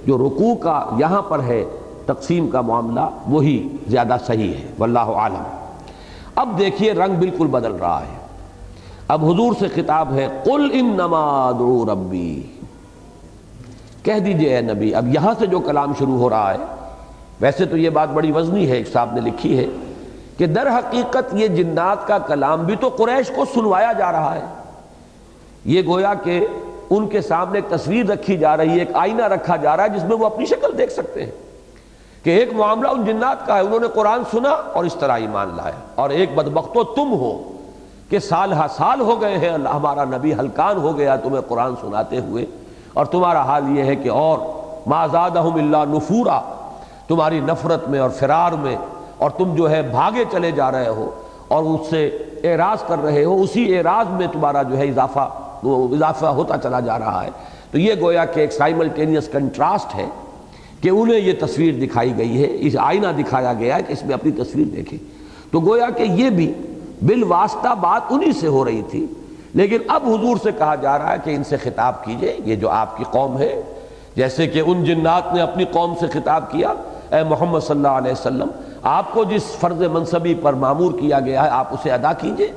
جو رکوع کا یہاں پر ہے تقسیم کا معاملہ وہی زیادہ صحیح ہے، واللہ عالم۔ اب دیکھیے رنگ بالکل بدل رہا ہے، اب حضور سے خطاب ہے، قل انما ادعو ربی، کہہ دیجئے اے نبی۔ اب یہاں سے جو کلام شروع ہو رہا ہے، ویسے تو یہ بات بڑی وزنی ہے، ایک صاحب نے لکھی ہے کہ در حقیقت یہ جنات کا کلام بھی تو قریش کو سنوایا جا رہا ہے، یہ گویا کہ ان کے سامنے ایک تصویر رکھی جا رہی ہے، ایک آئینہ رکھا جا رہا ہے جس میں وہ اپنی شکل دیکھ سکتے ہیں کہ ایک معاملہ ان جنات کا ہے، انہوں نے قرآن سنا اور اس طرح ایمان لایا، اور ایک بدبختو تم ہو کہ سال ہا سال ہو گئے ہیں ہمارا نبی ہلکان ہو گیا تمہیں قرآن سناتے ہوئے، اور تمہارا حال یہ ہے کہ اور ما زادہم الا نفورا، تمہاری نفرت میں اور فرار میں، اور تم جو ہے بھاگے چلے جا رہے ہو اور اس سے اعراض کر رہے ہو، اسی اعراض میں تمہارا جو ہے اضافہ ہوتا چلا جا رہا ہے۔ تو یہ گویا کہ ایک سائملٹینیس کنٹراسٹ ہے کہ انہیں یہ تصویر دکھائی گئی ہے، اس آئینہ دکھایا گیا ہے کہ اس میں اپنی تصویر دیکھیں، تو گویا کہ یہ بھی بالواسطہ بات انہی سے ہو رہی تھی، لیکن اب حضور سے کہا جا رہا ہے کہ ان سے خطاب کیجئے، یہ جو آپ کی قوم ہے، جیسے کہ ان جنات نے اپنی قوم سے خطاب کیا، اے محمد صلی اللہ علیہ وسلم آپ کو جس فرض منصبی پر مامور کیا گیا ہے آپ اسے ادا کیجئے۔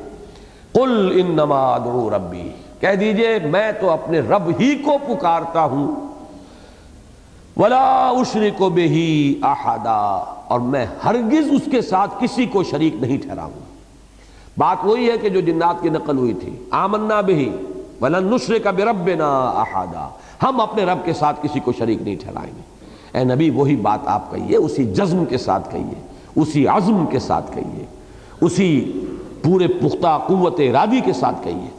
قل انما ادعو ربی، کہہ دیجئے میں تو اپنے رب ہی کو پکارتا ہوں، ولا اشرک بہ احدا، اور میں ہرگز اس کے ساتھ کسی کو شریک نہیں ٹھہراؤں۔ بات وہی ہے کہ جو جنات کی نقل ہوئی تھی، آمنا بہ ولن نشرک بربنا احدا، ہم اپنے رب کے ساتھ کسی کو شریک نہیں ٹھہرائیں گے۔ اے نبی وہی بات آپ کہیے، اسی جزم کے ساتھ کہیے، اسی عزم کے ساتھ کہیے، اسی پورے پختہ قوت ارادی کے ساتھ کہیے۔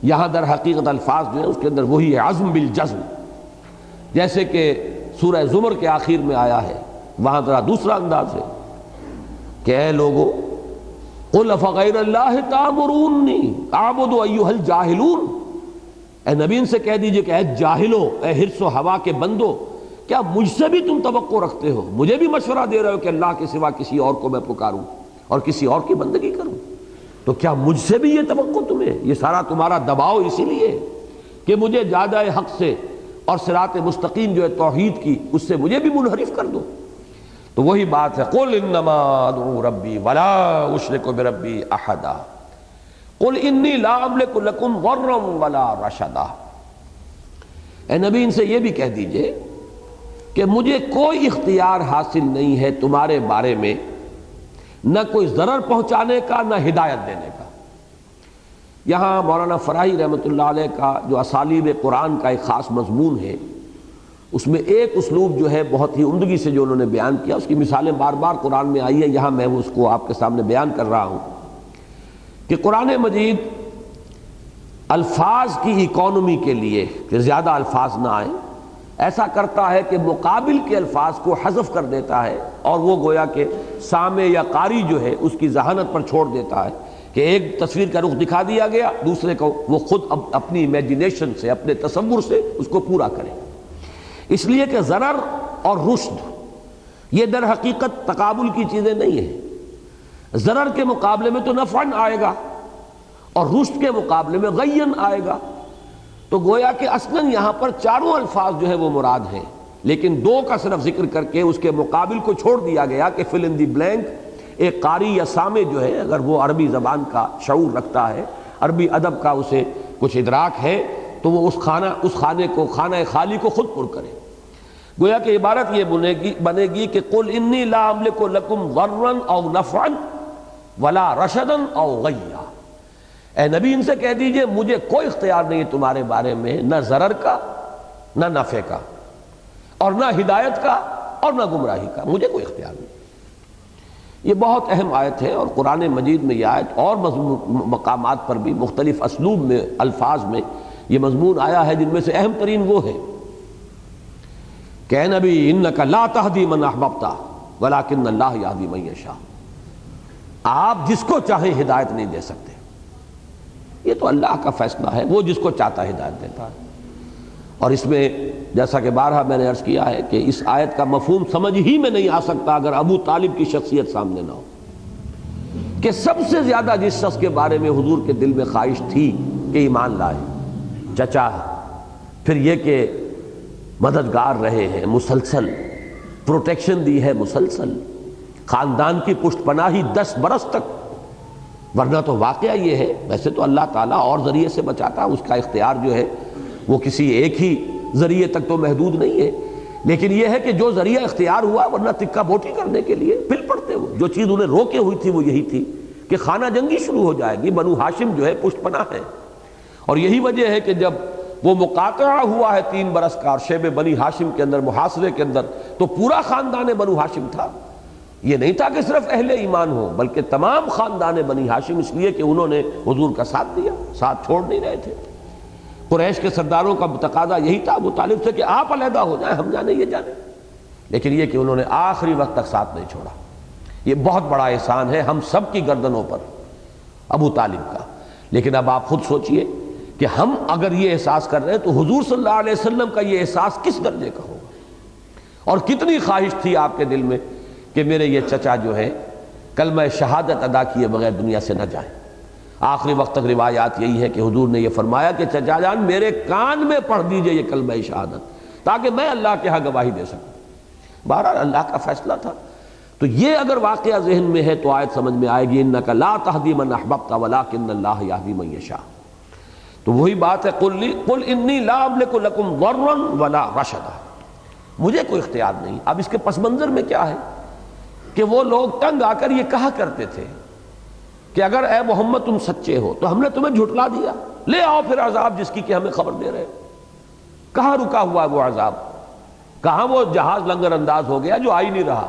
یہاں در حقیقت الفاظ جو ہے اس کے اندر وہی ہے عزم بالجزم، جیسے کہ سورہ زمر کے آخر میں آیا ہے، وہاں ذرا دوسرا انداز ہے کہ اے لوگو قل افغیر اللہ تأمرونی اعبد ایھا الجاہلون، اے نبی ان سے کہہ دیجئے کہ اے جاہلو، اے حرص و ہوا کے بندو، کیا مجھ سے بھی تم توقع رکھتے ہو، مجھے بھی مشورہ دے رہے ہو کہ اللہ کے سوا کسی اور کو میں پکاروں اور کسی اور کی بندگی کروں؟ تو کیا مجھ سے بھی یہ توقع تمہیں؟ یہ سارا تمہارا دباؤ اسی لیے ہے کہ مجھے زیادہ حق سے اور صراط مستقیم جو ہے توحید کی، اس سے مجھے بھی منحرف کر دو۔ تو وہی بات ہے، قل انما ادعو ربی ولا اشرک بربی احدا، قل انی لا املک لکم ضرا ولا رشدا۔ اے نبی ان سے یہ بھی کہہ دیجئے کہ مجھے کوئی اختیار حاصل نہیں ہے تمہارے بارے میں، نہ کوئی ضرر پہنچانے کا نہ ہدایت دینے کا۔ یہاں مولانا فراہی رحمۃ اللہ علیہ کا جو اسالیب قرآن کا ایک خاص مضمون ہے، اس میں ایک اسلوب جو ہے بہت ہی عمدگی سے جو انہوں نے بیان کیا، اس کی مثالیں بار بار قرآن میں آئی ہیں، یہاں میں اس کو آپ کے سامنے بیان کر رہا ہوں کہ قرآن مجید الفاظ کی اکانومی کے لیے کہ زیادہ الفاظ نہ آئیں، ایسا کرتا ہے کہ مقابل کے الفاظ کو حذف کر دیتا ہے، اور وہ گویا کہ سامع یا قاری جو ہے اس کی ذہانت پر چھوڑ دیتا ہے کہ ایک تصویر کا رخ دکھا دیا گیا، دوسرے کو وہ خود اپنی امیجینیشن سے، اپنے تصور سے اس کو پورا کرے۔ اس لیے کہ ضرر اور رشد یہ در حقیقت تقابل کی چیزیں نہیں ہیں، ضرر کے مقابلے میں تو نفعن آئے گا اور رشد کے مقابلے میں غین آئے گا، تو گویا کہ اصلاً یہاں پر چاروں الفاظ جو ہے وہ مراد ہیں، لیکن دو کا صرف ذکر کر کے اس کے مقابل کو چھوڑ دیا گیا کہ فل ان دی بلینک۔ ایک قاری یا سامع جو ہے اگر وہ عربی زبان کا شعور رکھتا ہے، عربی ادب کا اسے کچھ ادراک ہے، تو وہ اس خانے کو، خانہ خالی کو خود پر کرے۔ گویا کہ عبارت یہ بنے گی کہ قل انی لا املک لکم ضرا او نفعا ولا رشدا او غیا، اے نبی ان سے کہہ دیجئے مجھے کوئی اختیار نہیں ہے تمہارے بارے میں، نہ ضرر کا نہ نفع کا، اور نہ ہدایت کا اور نہ گمراہی کا، مجھے کوئی اختیار نہیں۔ یہ بہت اہم آیت ہے، اور قرآن مجید میں یہ آیت اور مقامات پر بھی مختلف اسلوب میں، الفاظ میں یہ مضمون آیا ہے، جن میں سے اہم ترین وہ ہے کہ اے نبی انک لا تہدی من احببت ولکن اللہ یہدی من یشاء، آپ جس کو چاہیں ہدایت نہیں دے سکتے، یہ تو اللہ کا فیصلہ ہے، وہ جس کو چاہتا ہے ہدایت دیتا ہے۔ اور اس میں جیسا کہ بارہا میں نے عرض کیا ہے کہ اس آیت کا مفہوم سمجھ ہی میں نہیں آ سکتا اگر ابو طالب کی شخصیت سامنے نہ ہو، کہ سب سے زیادہ جس شخص کے بارے میں حضور کے دل میں خواہش تھی کہ ایمان لائے چچا ہے، پھر یہ کہ مددگار رہے ہیں مسلسل، پروٹیکشن دی ہے مسلسل، خاندان کی پشت پناہی 10 برس تک. ورنہ تو واقعہ یہ ہے، ویسے تو اللہ تعالیٰ اور ذریعے سے بچاتا، اس کا اختیار جو ہے وہ کسی ایک ہی ذریعے تک تو محدود نہیں ہے، لیکن یہ ہے کہ جو ذریعہ اختیار ہوا، ورنہ تکہ بوٹی کرنے کے لیے پھر پڑتے ہوئے جو چیز انہیں روکے ہوئی تھی وہ یہی تھی کہ خانہ جنگی شروع ہو جائے گی، بنو ہاشم جو ہے پشت پناہ ہے. اور یہی وجہ ہے کہ جب وہ مقاطعہ ہوا ہے 3 برس کا اور شیب بنی ہاشم کے اندر، محاصرے کے اندر، تو پورا خاندان بنو ہاشم تھا. یہ نہیں تھا کہ صرف اہل ایمان ہو، بلکہ تمام خاندان بنی ہاشم، اس لیے کہ انہوں نے حضور کا ساتھ دیا، ساتھ چھوڑ نہیں رہے تھے. قریش کے سرداروں کا تقاضا یہی تھا ابو طالب سے کہ آپ علیحدہ ہو جائیں، ہم جانے یہ جانے، لیکن یہ کہ انہوں نے آخری وقت تک ساتھ نہیں چھوڑا. یہ بہت بڑا احسان ہے ہم سب کی گردنوں پر ابو طالب کا. لیکن اب آپ خود سوچئے کہ ہم اگر یہ احساس کر رہے ہیں تو حضور صلی اللہ علیہ وسلم کا یہ احساس کس درجے کا ہوگا، اور کتنی خواہش تھی آپ کے دل میں کہ میرے یہ چچا جو ہے کلمہ شہادت ادا کیے بغیر دنیا سے نہ جائیں. آخری وقت تک روایات یہی ہے کہ حضور نے یہ فرمایا کہ چچا جان میرے کان میں پڑھ دیجئے یہ کلمہ شہادت تاکہ میں اللہ کے ہاں گواہی دے سکوں. بہرحال اللہ کا فیصلہ تھا. تو یہ اگر واقعہ ذہن میں ہے تو آیت سمجھ میں آئے گی انک لا تہدی من احببت ولکن اللہ یہدی من یشاء. تو وہی بات ہے قل انی لا املک لکم ضرا ولا رشدا، مجھے کوئی اختیار نہیں. اب اس کے پس منظر میں کیا ہے کہ وہ لوگ تنگ آ کر یہ کہا کرتے تھے کہ اگر اے محمد تم سچے ہو تو ہم نے تمہیں جھٹلا دیا، لے آؤ پھر عذاب جس کی کہ ہمیں خبر دے رہے. کہاں رکا ہوا ہے وہ عذاب؟ کہاں وہ جہاز لنگر انداز ہو گیا جو آ ہی نہیں رہا؟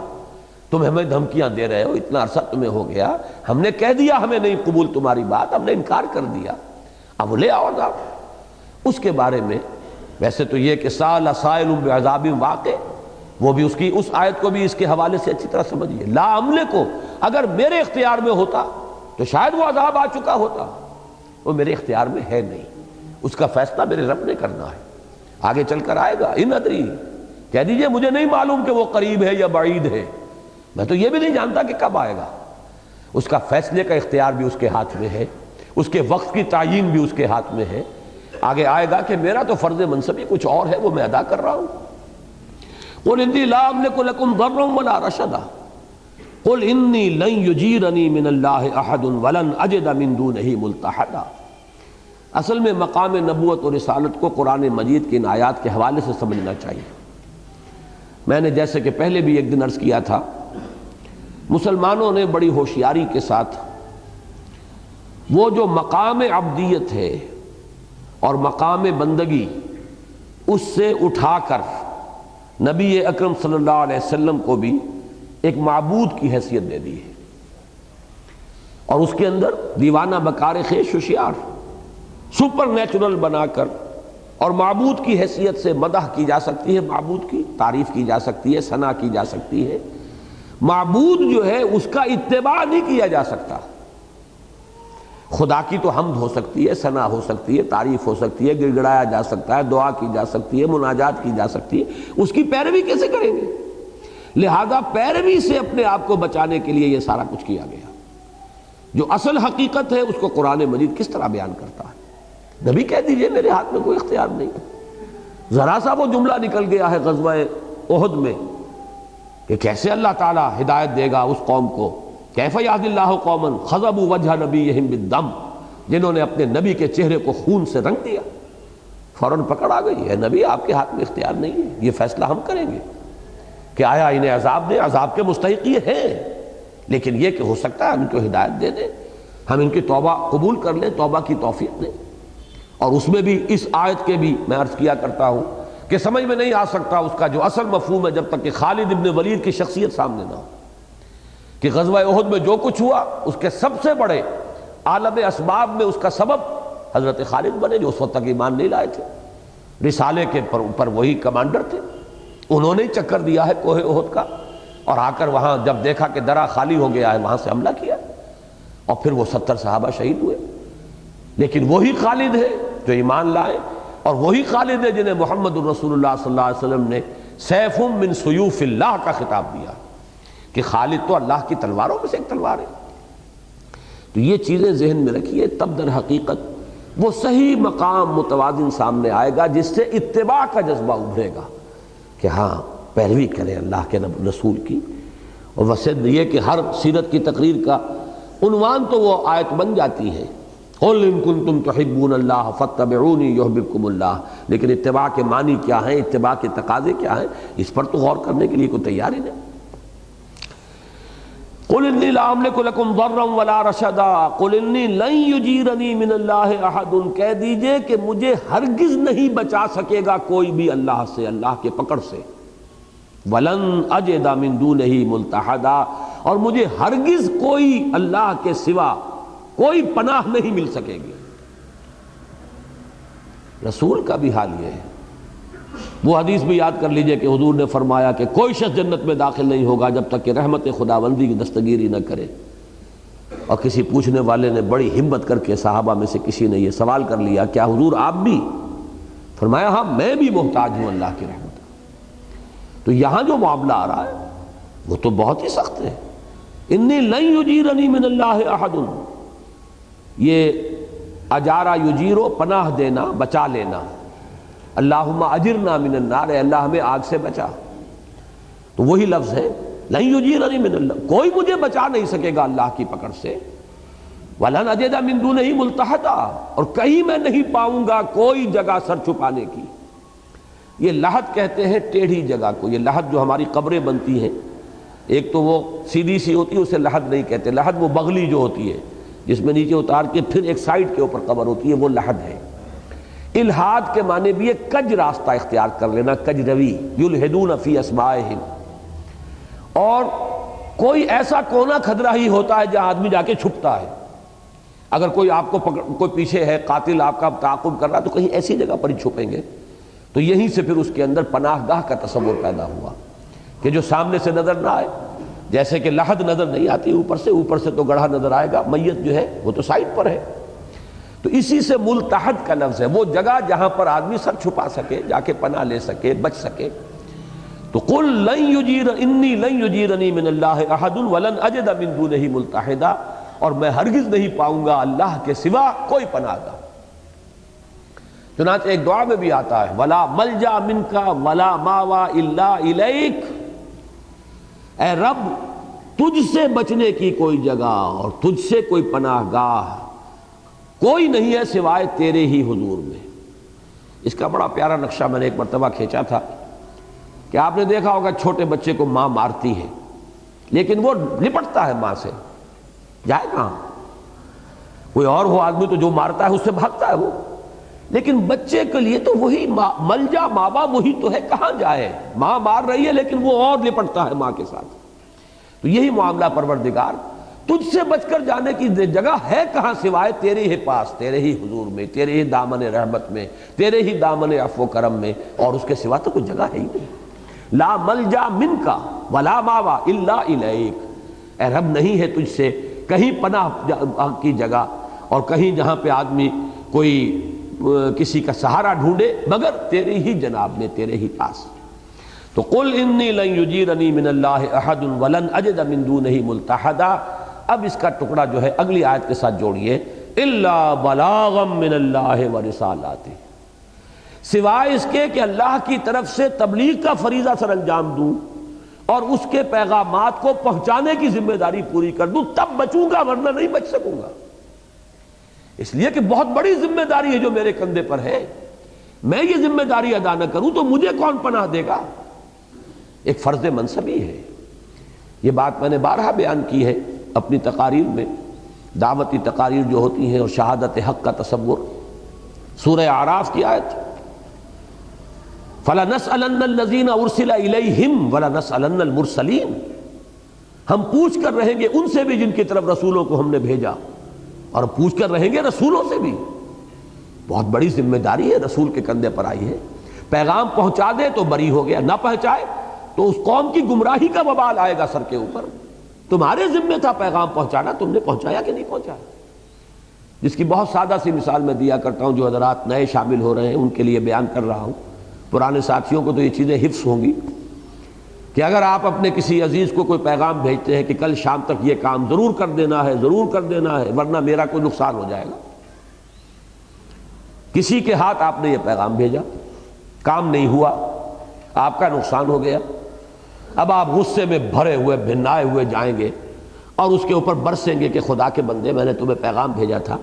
تم ہمیں دھمکیاں دے رہے ہو، اتنا عرصہ تمہیں ہو گیا، ہم نے کہہ دیا ہمیں نہیں قبول تمہاری بات، ہم نے انکار کر دیا، اب لے آؤ عذاب. اس کے بارے میں ویسے تو یہ کہ سال سائل بعذاب واقع، وہ بھی اس آیت کو بھی اس کے حوالے سے اچھی طرح سمجھیے. لا املک کو اگر میرے اختیار میں ہوتا تو شاید وہ عذاب آ چکا ہوتا، وہ میرے اختیار میں ہے نہیں، اس کا فیصلہ میرے رب نے کرنا ہے. آگے چل کر آئے گا ان ادری، کہہ دیجئے مجھے نہیں معلوم کہ وہ قریب ہے یا بعید ہے، میں تو یہ بھی نہیں جانتا کہ کب آئے گا. اس کا فیصلے کا اختیار بھی اس کے ہاتھ میں ہے، اس کے وقت کی تعیین بھی اس کے ہاتھ میں ہے. آگے آئے گا کہ میرا تو فرض منصبی کچھ اور ہے، وہ میں ادا کر رہا ہوں. قل انی لا املک لکم ضرا ولا رشدا قل انی لن یجیرنی من اللہ احد ولن اجد من دونہ ملتحدا. اصل میں مقام نبوت اور رسالت کو قرآن مجید کی ان آیات کے حوالے سے سمجھنا چاہیے. میں نے جیسے کہ پہلے بھی ایک دن عرض کیا تھا، مسلمانوں نے بڑی ہوشیاری کے ساتھ وہ جو مقام عبدیت ہے اور مقام بندگی اس سے اٹھا کر نبی اکرم صلی اللہ علیہ وسلم کو بھی ایک معبود کی حیثیت دے دی ہے، اور اس کے اندر دیوانہ بکار خیش ہوشیار سپر نیچرل بنا کر اور معبود کی حیثیت سے مدح کی جا سکتی ہے، معبود کی تعریف کی جا سکتی ہے، ثنا کی جا سکتی ہے. معبود جو ہے اس کا اتباع نہیں کیا جا سکتا. خدا کی تو حمد ہو سکتی ہے، ثنا ہو سکتی ہے، تعریف ہو سکتی ہے، گڑ گڑایا جا سکتا ہے، دعا کی جا سکتی ہے، مناجات کی جا سکتی ہے، اس کی پیروی کیسے کریں گے؟ لہذا پیروی سے اپنے آپ کو بچانے کے لیے یہ سارا کچھ کیا گیا. جو اصل حقیقت ہے اس کو قرآن مجید کس طرح بیان کرتا ہے؟ نبی کہہ دیجئے میرے ہاتھ میں کوئی اختیار نہیں. ذرا سا وہ جملہ نکل گیا ہے غزوہ احد میں کہ کیسے اللہ تعالیٰ ہدایت دے گا اس قوم کو، کیف یہدی اللہ قوما خضبوا وجہ نبیہم بالدم، جنہوں نے اپنے نبی کے چہرے کو خون سے رنگ دیا. فوراً پکڑ آ گئی ہے، نبی آپ کے ہاتھ میں اختیار نہیں ہے، یہ فیصلہ ہم کریں گے کہ آیا انہیں عذاب دیں، عذاب کے مستحق یہ ہیں، لیکن یہ کہ ہو سکتا ہے ہم ان کو ہدایت دے دیں، ہم ان کی توبہ قبول کر لیں، توبہ کی توفیق دیں. اور اس میں بھی اس آیت کے بھی میں عرض کیا کرتا ہوں کہ سمجھ میں نہیں آ سکتا اس کا جو اصل مفہوم ہے جب تک کہ خالد ابن ولید کی شخصیت سامنے نہ ہو، کہ غزوہ احد میں جو کچھ ہوا اس کے سب سے بڑے عالم اسباب میں اس کا سبب حضرت خالد بنے، جو اس وقت تک ایمان نہیں لائے تھے، رسالے کے پر وہی کمانڈر تھے. انہوں نے چکر دیا ہے کوہ احد کا، اور آ کر وہاں جب دیکھا کہ درہ خالی ہو گیا ہے وہاں سے حملہ کیا، اور پھر وہ 70 صحابہ شہید ہوئے. لیکن وہی خالد ہے جو ایمان لائے، اور وہی خالد ہے جنہیں محمد الرسول اللہ صلی اللہ علیہ وسلم نے سیف من سیوف اللہ کا خطاب دیا کہ خالد تو اللہ کی تلواروں میں سے ایک تلوار ہے. تو یہ چیزیں ذہن میں رکھیے، تب در حقیقت وہ صحیح مقام متوازن سامنے آئے گا جس سے اتباع کا جذبہ ابھرے گا. کہ ہاں پیروی کریں اللہ کے رسول کی. اور ویسے یہ کہ ہر سیرت کی تقریر کا عنوان تو وہ آیت بن جاتی ہے، قُلْ إِن كُنتُمْ تُحِبُّونَ اللَّهَ فَاتَّبِعُونِي يُحْبِبْكُمُ اللَّهُ. لیکن اتباع کے معنی کیا ہیں، اتباع کے تقاضے کیا ہیں، اس پر تو غور کرنے کے لیے کوئی تیار ہی نہیں. قُلْ إِنِّي لَا أَمْلِكُ لَكُمْ ضَرًّا وَلَا رَشَدًا قُلْ إِنِّي لَن يُجِيرَنِي مِنَ اللَّهِ أَحَدٌ. کہہ دیجئے کہ مجھے ہرگز نہیں بچا سکے گا کوئی بھی اللہ سے، اللہ کے پکڑ سے. وَلَنْ أَجِدَ مِن دُونِهِ مُلْتَحَدًا، اور مجھے ہرگز کوئی اللہ کے سوا کوئی پناہ نہیں مل سکے گی. رسول کا بھی حال یہ ہے. وہ حدیث بھی یاد کر لیجئے کہ حضور نے فرمایا کہ کوئی شخص جنت میں داخل نہیں ہوگا جب تک کہ رحمت خداوندی کی دستگیری نہ کرے. اور کسی پوچھنے والے نے بڑی ہمت کر کے صحابہ میں سے کسی نے یہ سوال کر لیا، کیا حضور آپ بھی؟ فرمایا ہاں میں بھی محتاج ہوں اللہ کی رحمت. تو یہاں جو معاملہ آ رہا ہے وہ تو بہت ہی سخت ہے. انی لن یجیرنی من اللہ احد، یہ اجارہ یجیرو پناہ دینا، بچا لینا. اللہم اجرنا من النار، اے اللہ ہمیں آگ سے بچا. تو وہی لفظ ہے لن یجیرنی من اللہ، کوئی مجھے بچا نہیں سکے گا اللہ کی پکڑ سے. ولن اجد من دونہ ملتحدا، اور کہیں میں نہیں پاؤں گا کوئی جگہ سر چھپانے کی. یہ لحد کہتے ہیں ٹیڑھی جگہ کو. یہ لحد جو ہماری قبریں بنتی ہیں، ایک تو وہ سیدھی سی ہوتی ہے، اسے لحد نہیں کہتے. لحد وہ بغلی جو ہوتی ہے جس میں نیچے اتار کے پھر ایک سائڈ کے اوپر قبر ہوتی ہے، وہ لحد ہے. الحاد کے معنی بھی ایک کج راستہ اختیار کر لینا، کج روی. یلحدون فی اسمائہم، اور کوئی ایسا کونا کھدرا ہی ہوتا ہے جہاں آدمی جا کے چھپتا ہے. اگر کوئی آپ کو کوئی پیچھے ہے، قاتل آپ کا تعاقب کر رہا، تو کہیں ایسی جگہ پر ہی چھپیں گے. تو یہیں سے پھر اس کے اندر پناہ گاہ کا تصور پیدا ہوا کہ جو سامنے سے نظر نہ آئے. جیسے کہ لحد نظر نہیں آتی اوپر سے تو گڑھا نظر آئے گا، میت جو ہے وہ تو سائڈ پر ہے. تو اسی سے ملتحد کا لفظ ہے، وہ جگہ جہاں پر آدمی سر چھپا سکے، جا کے پناہ لے سکے، بچ سکے. تو قل انی لن یجیرنی من اللہ احد ولن اجد من دونہ ملتحدا، اور میں ہرگز نہیں پاؤں گا اللہ کے سوا کوئی پناہ گاہ. چنانچہ ایک دعا میں بھی آتا ہے ولا ملجا منکا ولا ماوا الا الیک، اے رب تجھ سے بچنے کی کوئی جگہ اور تجھ سے کوئی پناہ گاہ کوئی نہیں ہے سوائے تیرے ہی حضور میں. اس کا بڑا پیارا نقشہ میں نے ایک مرتبہ کھینچا تھا کہ آپ نے دیکھا ہوگا چھوٹے بچے کو ماں مارتی ہے لیکن وہ لپٹتا ہے ماں سے، جائے کہاں؟ کوئی اور ہو آدمی تو جو مارتا ہے اس سے بھاگتا ہے وہ، لیکن بچے کے لیے تو وہی ملجا ماں باپ وہی تو ہے، کہاں جائے؟ ماں مار رہی ہے لیکن وہ اور لپٹتا ہے ماں کے ساتھ. تو یہی معاملہ پروردگار، تجھ سے بچ کر جانے کی جگہ ہے کہاں سوائے تیرے ہی پاس، تیرے ہی حضور میں، تیرے ہی دامن رحمت میں، تیرے ہی دامن عفو و کرم میں، اور اس کے سوا تو کوئی جگہ ہے ہی نہیں. لا ملجا منکا ولا ماوا الا الیک، اے رب نہیں ہے تجھ سے کہیں پناہ کی جگہ اور کہیں جہاں پہ آدمی کوئی کسی کا سہارا ڈھونڈے مگر تیرے ہی جناب میں، تیرے ہی پاس. تو قل انی لن یجیرنی من اللہ احد ولن اجد من دونہ ملتحدا. اب اس کا ٹکڑا جو ہے اگلی آیت کے ساتھ جوڑیے، الا بلاغا من اللہ ورسالاتہ، سوائے اس کے کہ اللہ کی طرف سے تبلیغ کا فریضہ سر انجام دوں اور اس کے پیغامات کو پہنچانے کی ذمہ داری پوری کر دوں، تب بچوں گا ورنہ نہیں بچ سکوں گا. اس لیے کہ بہت بڑی ذمہ داری ہے جو میرے کندھے پر ہے. میں یہ ذمہ داری ادا نہ کروں تو مجھے کون پناہ دے گا؟ ایک فرض منصبی ہے. یہ بات میں نے بارہا بیان کی ہے اپنی تقاریر میں، دعوتی تقاریر جو ہوتی ہیں اور شہادت حق کا تصور. سورہ اعراف کی آیت فَلَنَسْأَلَنَّ الَّذِينَ أُرْسِلَ إِلَيْهِمْ وَلَنَسْأَلَنَّ الْمُرْسَلِينَ، ہم پوچھ کر رہیں گے ان سے بھی جن کی طرف رسولوں کو ہم نے بھیجا، اور پوچھ کر رہیں گے رسولوں سے بھی. بہت بڑی ذمہ داری ہے رسول کے کندھے پر آئی ہے. پیغام پہنچا دے تو بری ہو گیا، نہ پہنچائے تو اس قوم کی گمراہی کا وبال آئے گا سر کے اوپر. تمہارے ذمہ تھا پیغام پہنچانا، تم نے پہنچایا کہ نہیں پہنچایا؟ جس کی بہت سادہ سی مثال میں دیا کرتا ہوں، جو حضرات نئے شامل ہو رہے ہیں ان کے لیے بیان کر رہا ہوں. پرانے ساتھیوں کو تو یہ چیزیں حفظ ہوں گی کہ اگر آپ اپنے کسی عزیز کو کوئی پیغام بھیجتے ہیں کہ کل شام تک یہ کام ضرور کر دینا ہے، ضرور کر دینا ہے ورنہ میرا کوئی نقصان ہو جائے گا. کسی کے ہاتھ آپ نے یہ پیغام بھیجا، کام نہیں ہوا، آپ کا نقصان ہو گیا. اب آپ غصے میں بھرے ہوئے بھنائے ہوئے جائیں گے اور اس کے اوپر برسیں گے کہ خدا کے بندے میں نے تمہیں پیغام بھیجا تھا,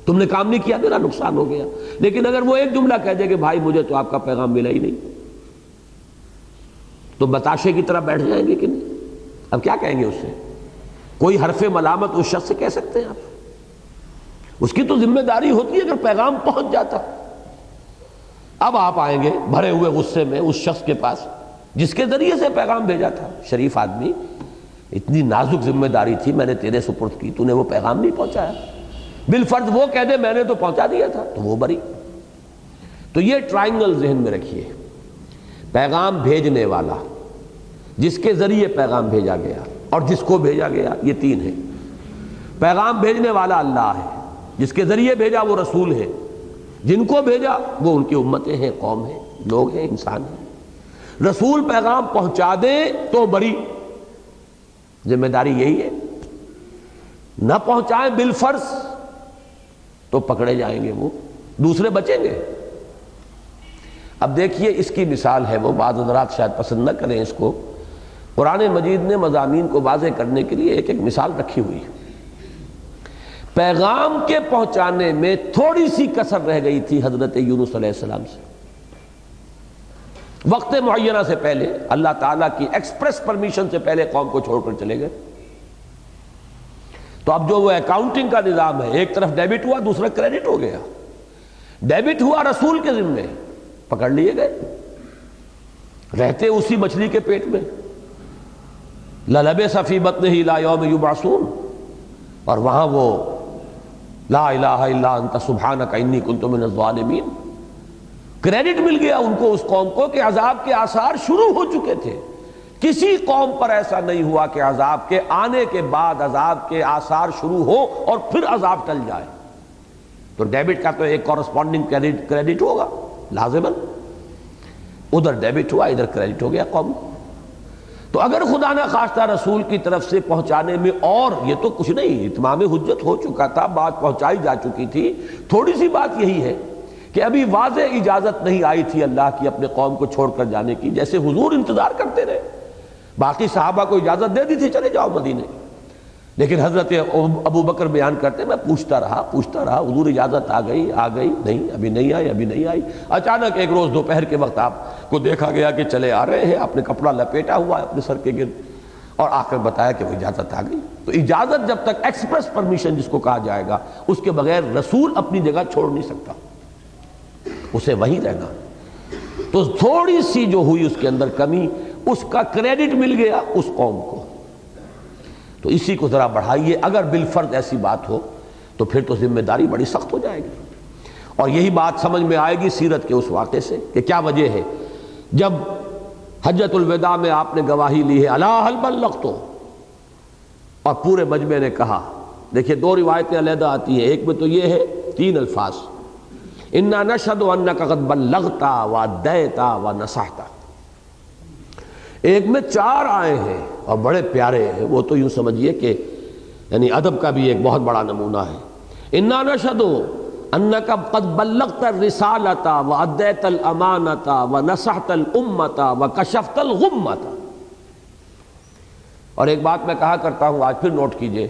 تم نے کام نہیں کیا, میرا نقصان ہو گیا. لیکن اگر وہ ایک جملہ کہہ دے کہ بھائی مجھے تو آپ کا پیغام ملا ہی نہیں, تو بتاشے کی طرح بیٹھ جائیں گے کہ نہیں؟ اب کیا کہیں گے اس سے؟ کوئی حرف ملامت اس شخص سے کہہ سکتے ہیں آپ؟ اس کی تو ذمہ داری ہوتی ہے اگر پیغام پہنچ جاتا. اب آپ آئیں گے بھرے ہوئے غصے میں اس شخص کے پاس جس کے ذریعے سے پیغام بھیجا تھا. شریف آدمی, اتنی نازک ذمہ داری تھی, میں نے تیرے سپرد کی, تو نے وہ پیغام نہیں پہنچایا. بالفرض وہ کہہ دے میں نے تو پہنچا دیا تھا, تو وہ بری. تو یہ ٹرائنگل ذہن میں رکھیے. پیغام بھیجنے والا, جس کے ذریعے پیغام بھیجا گیا اور جس کو بھیجا گیا, یہ تین ہیں. پیغام بھیجنے والا اللہ ہے, جس کے ذریعے بھیجا وہ رسول ہے, جن کو بھیجا وہ ان کی امتیں ہیں, قوم ہیں, لوگ ہیں, انسان ہیں. رسول پیغام پہنچا دے تو بری, ذمہ داری یہی ہے. نہ پہنچائیں بالفرض تو پکڑے جائیں گے, وہ دوسرے بچیں گے. اب دیکھیے اس کی مثال ہے, وہ بعض حضرات شاید پسند نہ کریں اس کو. قرآن مجید نے مضامین کو واضح کرنے کے لیے ایک ایک مثال رکھی ہوئی ہے. پیغام کے پہنچانے میں تھوڑی سی کسر رہ گئی تھی حضرت یونس علیہ السلام سے. وقت معینہ سے پہلے, اللہ تعالیٰ کی ایکسپریس پرمیشن سے پہلے قوم کو چھوڑ کر چلے گئے. تو اب جو وہ اکاؤنٹنگ کا نظام ہے, ایک طرف ڈیبٹ ہوا, دوسرا کریڈٹ ہو گیا. ڈیبٹ ہوا رسول کے ذمے, پکڑ لیے گئے, رہتے اسی مچھلی کے پیٹ میں. لَلَبِثَ فِي بَطْنِهِ إِلَىٰ يَوْمِ يُبْعَثُونَ, اور وہاں وہ لا الہ الا انت سبحانک انی کنت من الظالمین. کریڈٹ مل گیا ان کو, اس قوم کو, کہ عذاب کے آثار شروع ہو چکے تھے. کسی قوم پر ایسا نہیں ہوا کہ عذاب کے آنے کے بعد عذاب کے آثار شروع ہو اور پھر عذاب ٹل جائے. تو ڈیبٹ کا تو ایک کورسپونڈنگ کریڈٹ ہوگا لازماً. ادھر ڈیبٹ ہوا, ادھر کریڈٹ ہو گیا قوم. تو اگر خدا نہ خواستہ رسول کی طرف سے پہنچانے میں, اور یہ تو کچھ نہیں, اتمام حجت ہو چکا تھا, بات پہنچائی جا چکی تھی. تھوڑی سی بات یہی ہے کہ ابھی واضح اجازت نہیں آئی تھی اللہ کی اپنے قوم کو چھوڑ کر جانے کی. جیسے حضور انتظار کرتے رہے, باقی صحابہ کو اجازت دے دی تھی چلے جاؤ مدینے, لیکن حضرت ابو بکر بیان کرتے میں پوچھتا رہا حضور اجازت آ گئی نہیں, ابھی نہیں آئی. اچانک ایک روز دوپہر کے وقت آپ کو دیکھا گیا کہ چلے آ رہے ہیں, اپنے کپڑا لپیٹا ہوا ہے اپنے سر کے گرد, اور آ کر بتایا کہ وہ اجازت آ گئی. تو اجازت جب تک ایکسپریس پرمیشن جس کو کہا جائے گا, اس کے بغیر رسول اپنی جگہ چھوڑ نہیں سکتا, اسے وہیں رہنا. تو تھوڑی سی جو ہوئی اس کے اندر کمی, اس کا کریڈٹ مل گیا اس قوم کو. تو اسی کو ذرا بڑھائیے. اگر بالفرض ایسی بات ہو تو پھر تو ذمہ داری بڑی سخت ہو جائے گی. اور یہی بات سمجھ میں آئے گی سیرت کے اس واقعے سے کہ کیا وجہ ہے. جب حجۃ الوداع میں آپ نے گواہی لی ہے الا هل بلغت, اور پورے مجمع نے کہا, دیکھیے دو روایتیں علیحدہ آتی ہیں, ایک میں تو یہ ہے 3 الفاظ, انا نشهد انک قد بلغت وادیت ونصحت. ایک میں 4 آئے ہیں اور بڑے پیارے ہیں, وہ تو یوں سمجھیے کہ یعنی ادب کا بھی ایک بہت بڑا نمونہ ہے. انا نشهد انک قد بلغت الرسالۃ وادیت الامانۃ ونصحت الامۃ وکشفت الغمۃ. اور ایک بات میں کہا کرتا ہوں, آج پھر نوٹ کیجئے,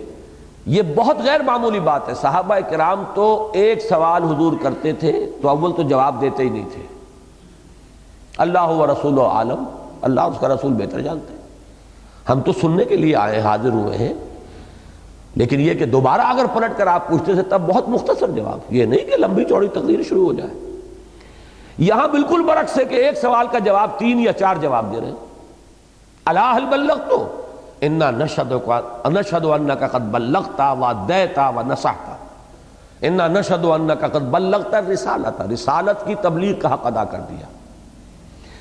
یہ بہت غیر معمولی بات ہے. صحابہ کرام تو ایک سوال حضور کرتے تھے تو اول تو جواب دیتے ہی نہیں تھے. اللہ و رسول عالم, اللہ اور اس کا رسول بہتر جانتے ہیں, ہم تو سننے کے لیے آئے حاضر ہوئے ہیں. لیکن یہ کہ دوبارہ اگر پلٹ کر آپ پوچھتے تھے تب بہت مختصر جواب, یہ نہیں کہ لمبی چوڑی تقریر شروع ہو جائے. یہاں بالکل برعکس ہے کہ ایک سوال کا جواب 3 یا 4 جواب دے رہے ہیں. الا هل بلغت, انا نشهد انک قد بلغت وادیت ونصحت, انا نشهد انک قد بلغت الرسالۃ, رسالت کی تبلیغ کا حق ادا کر دیا.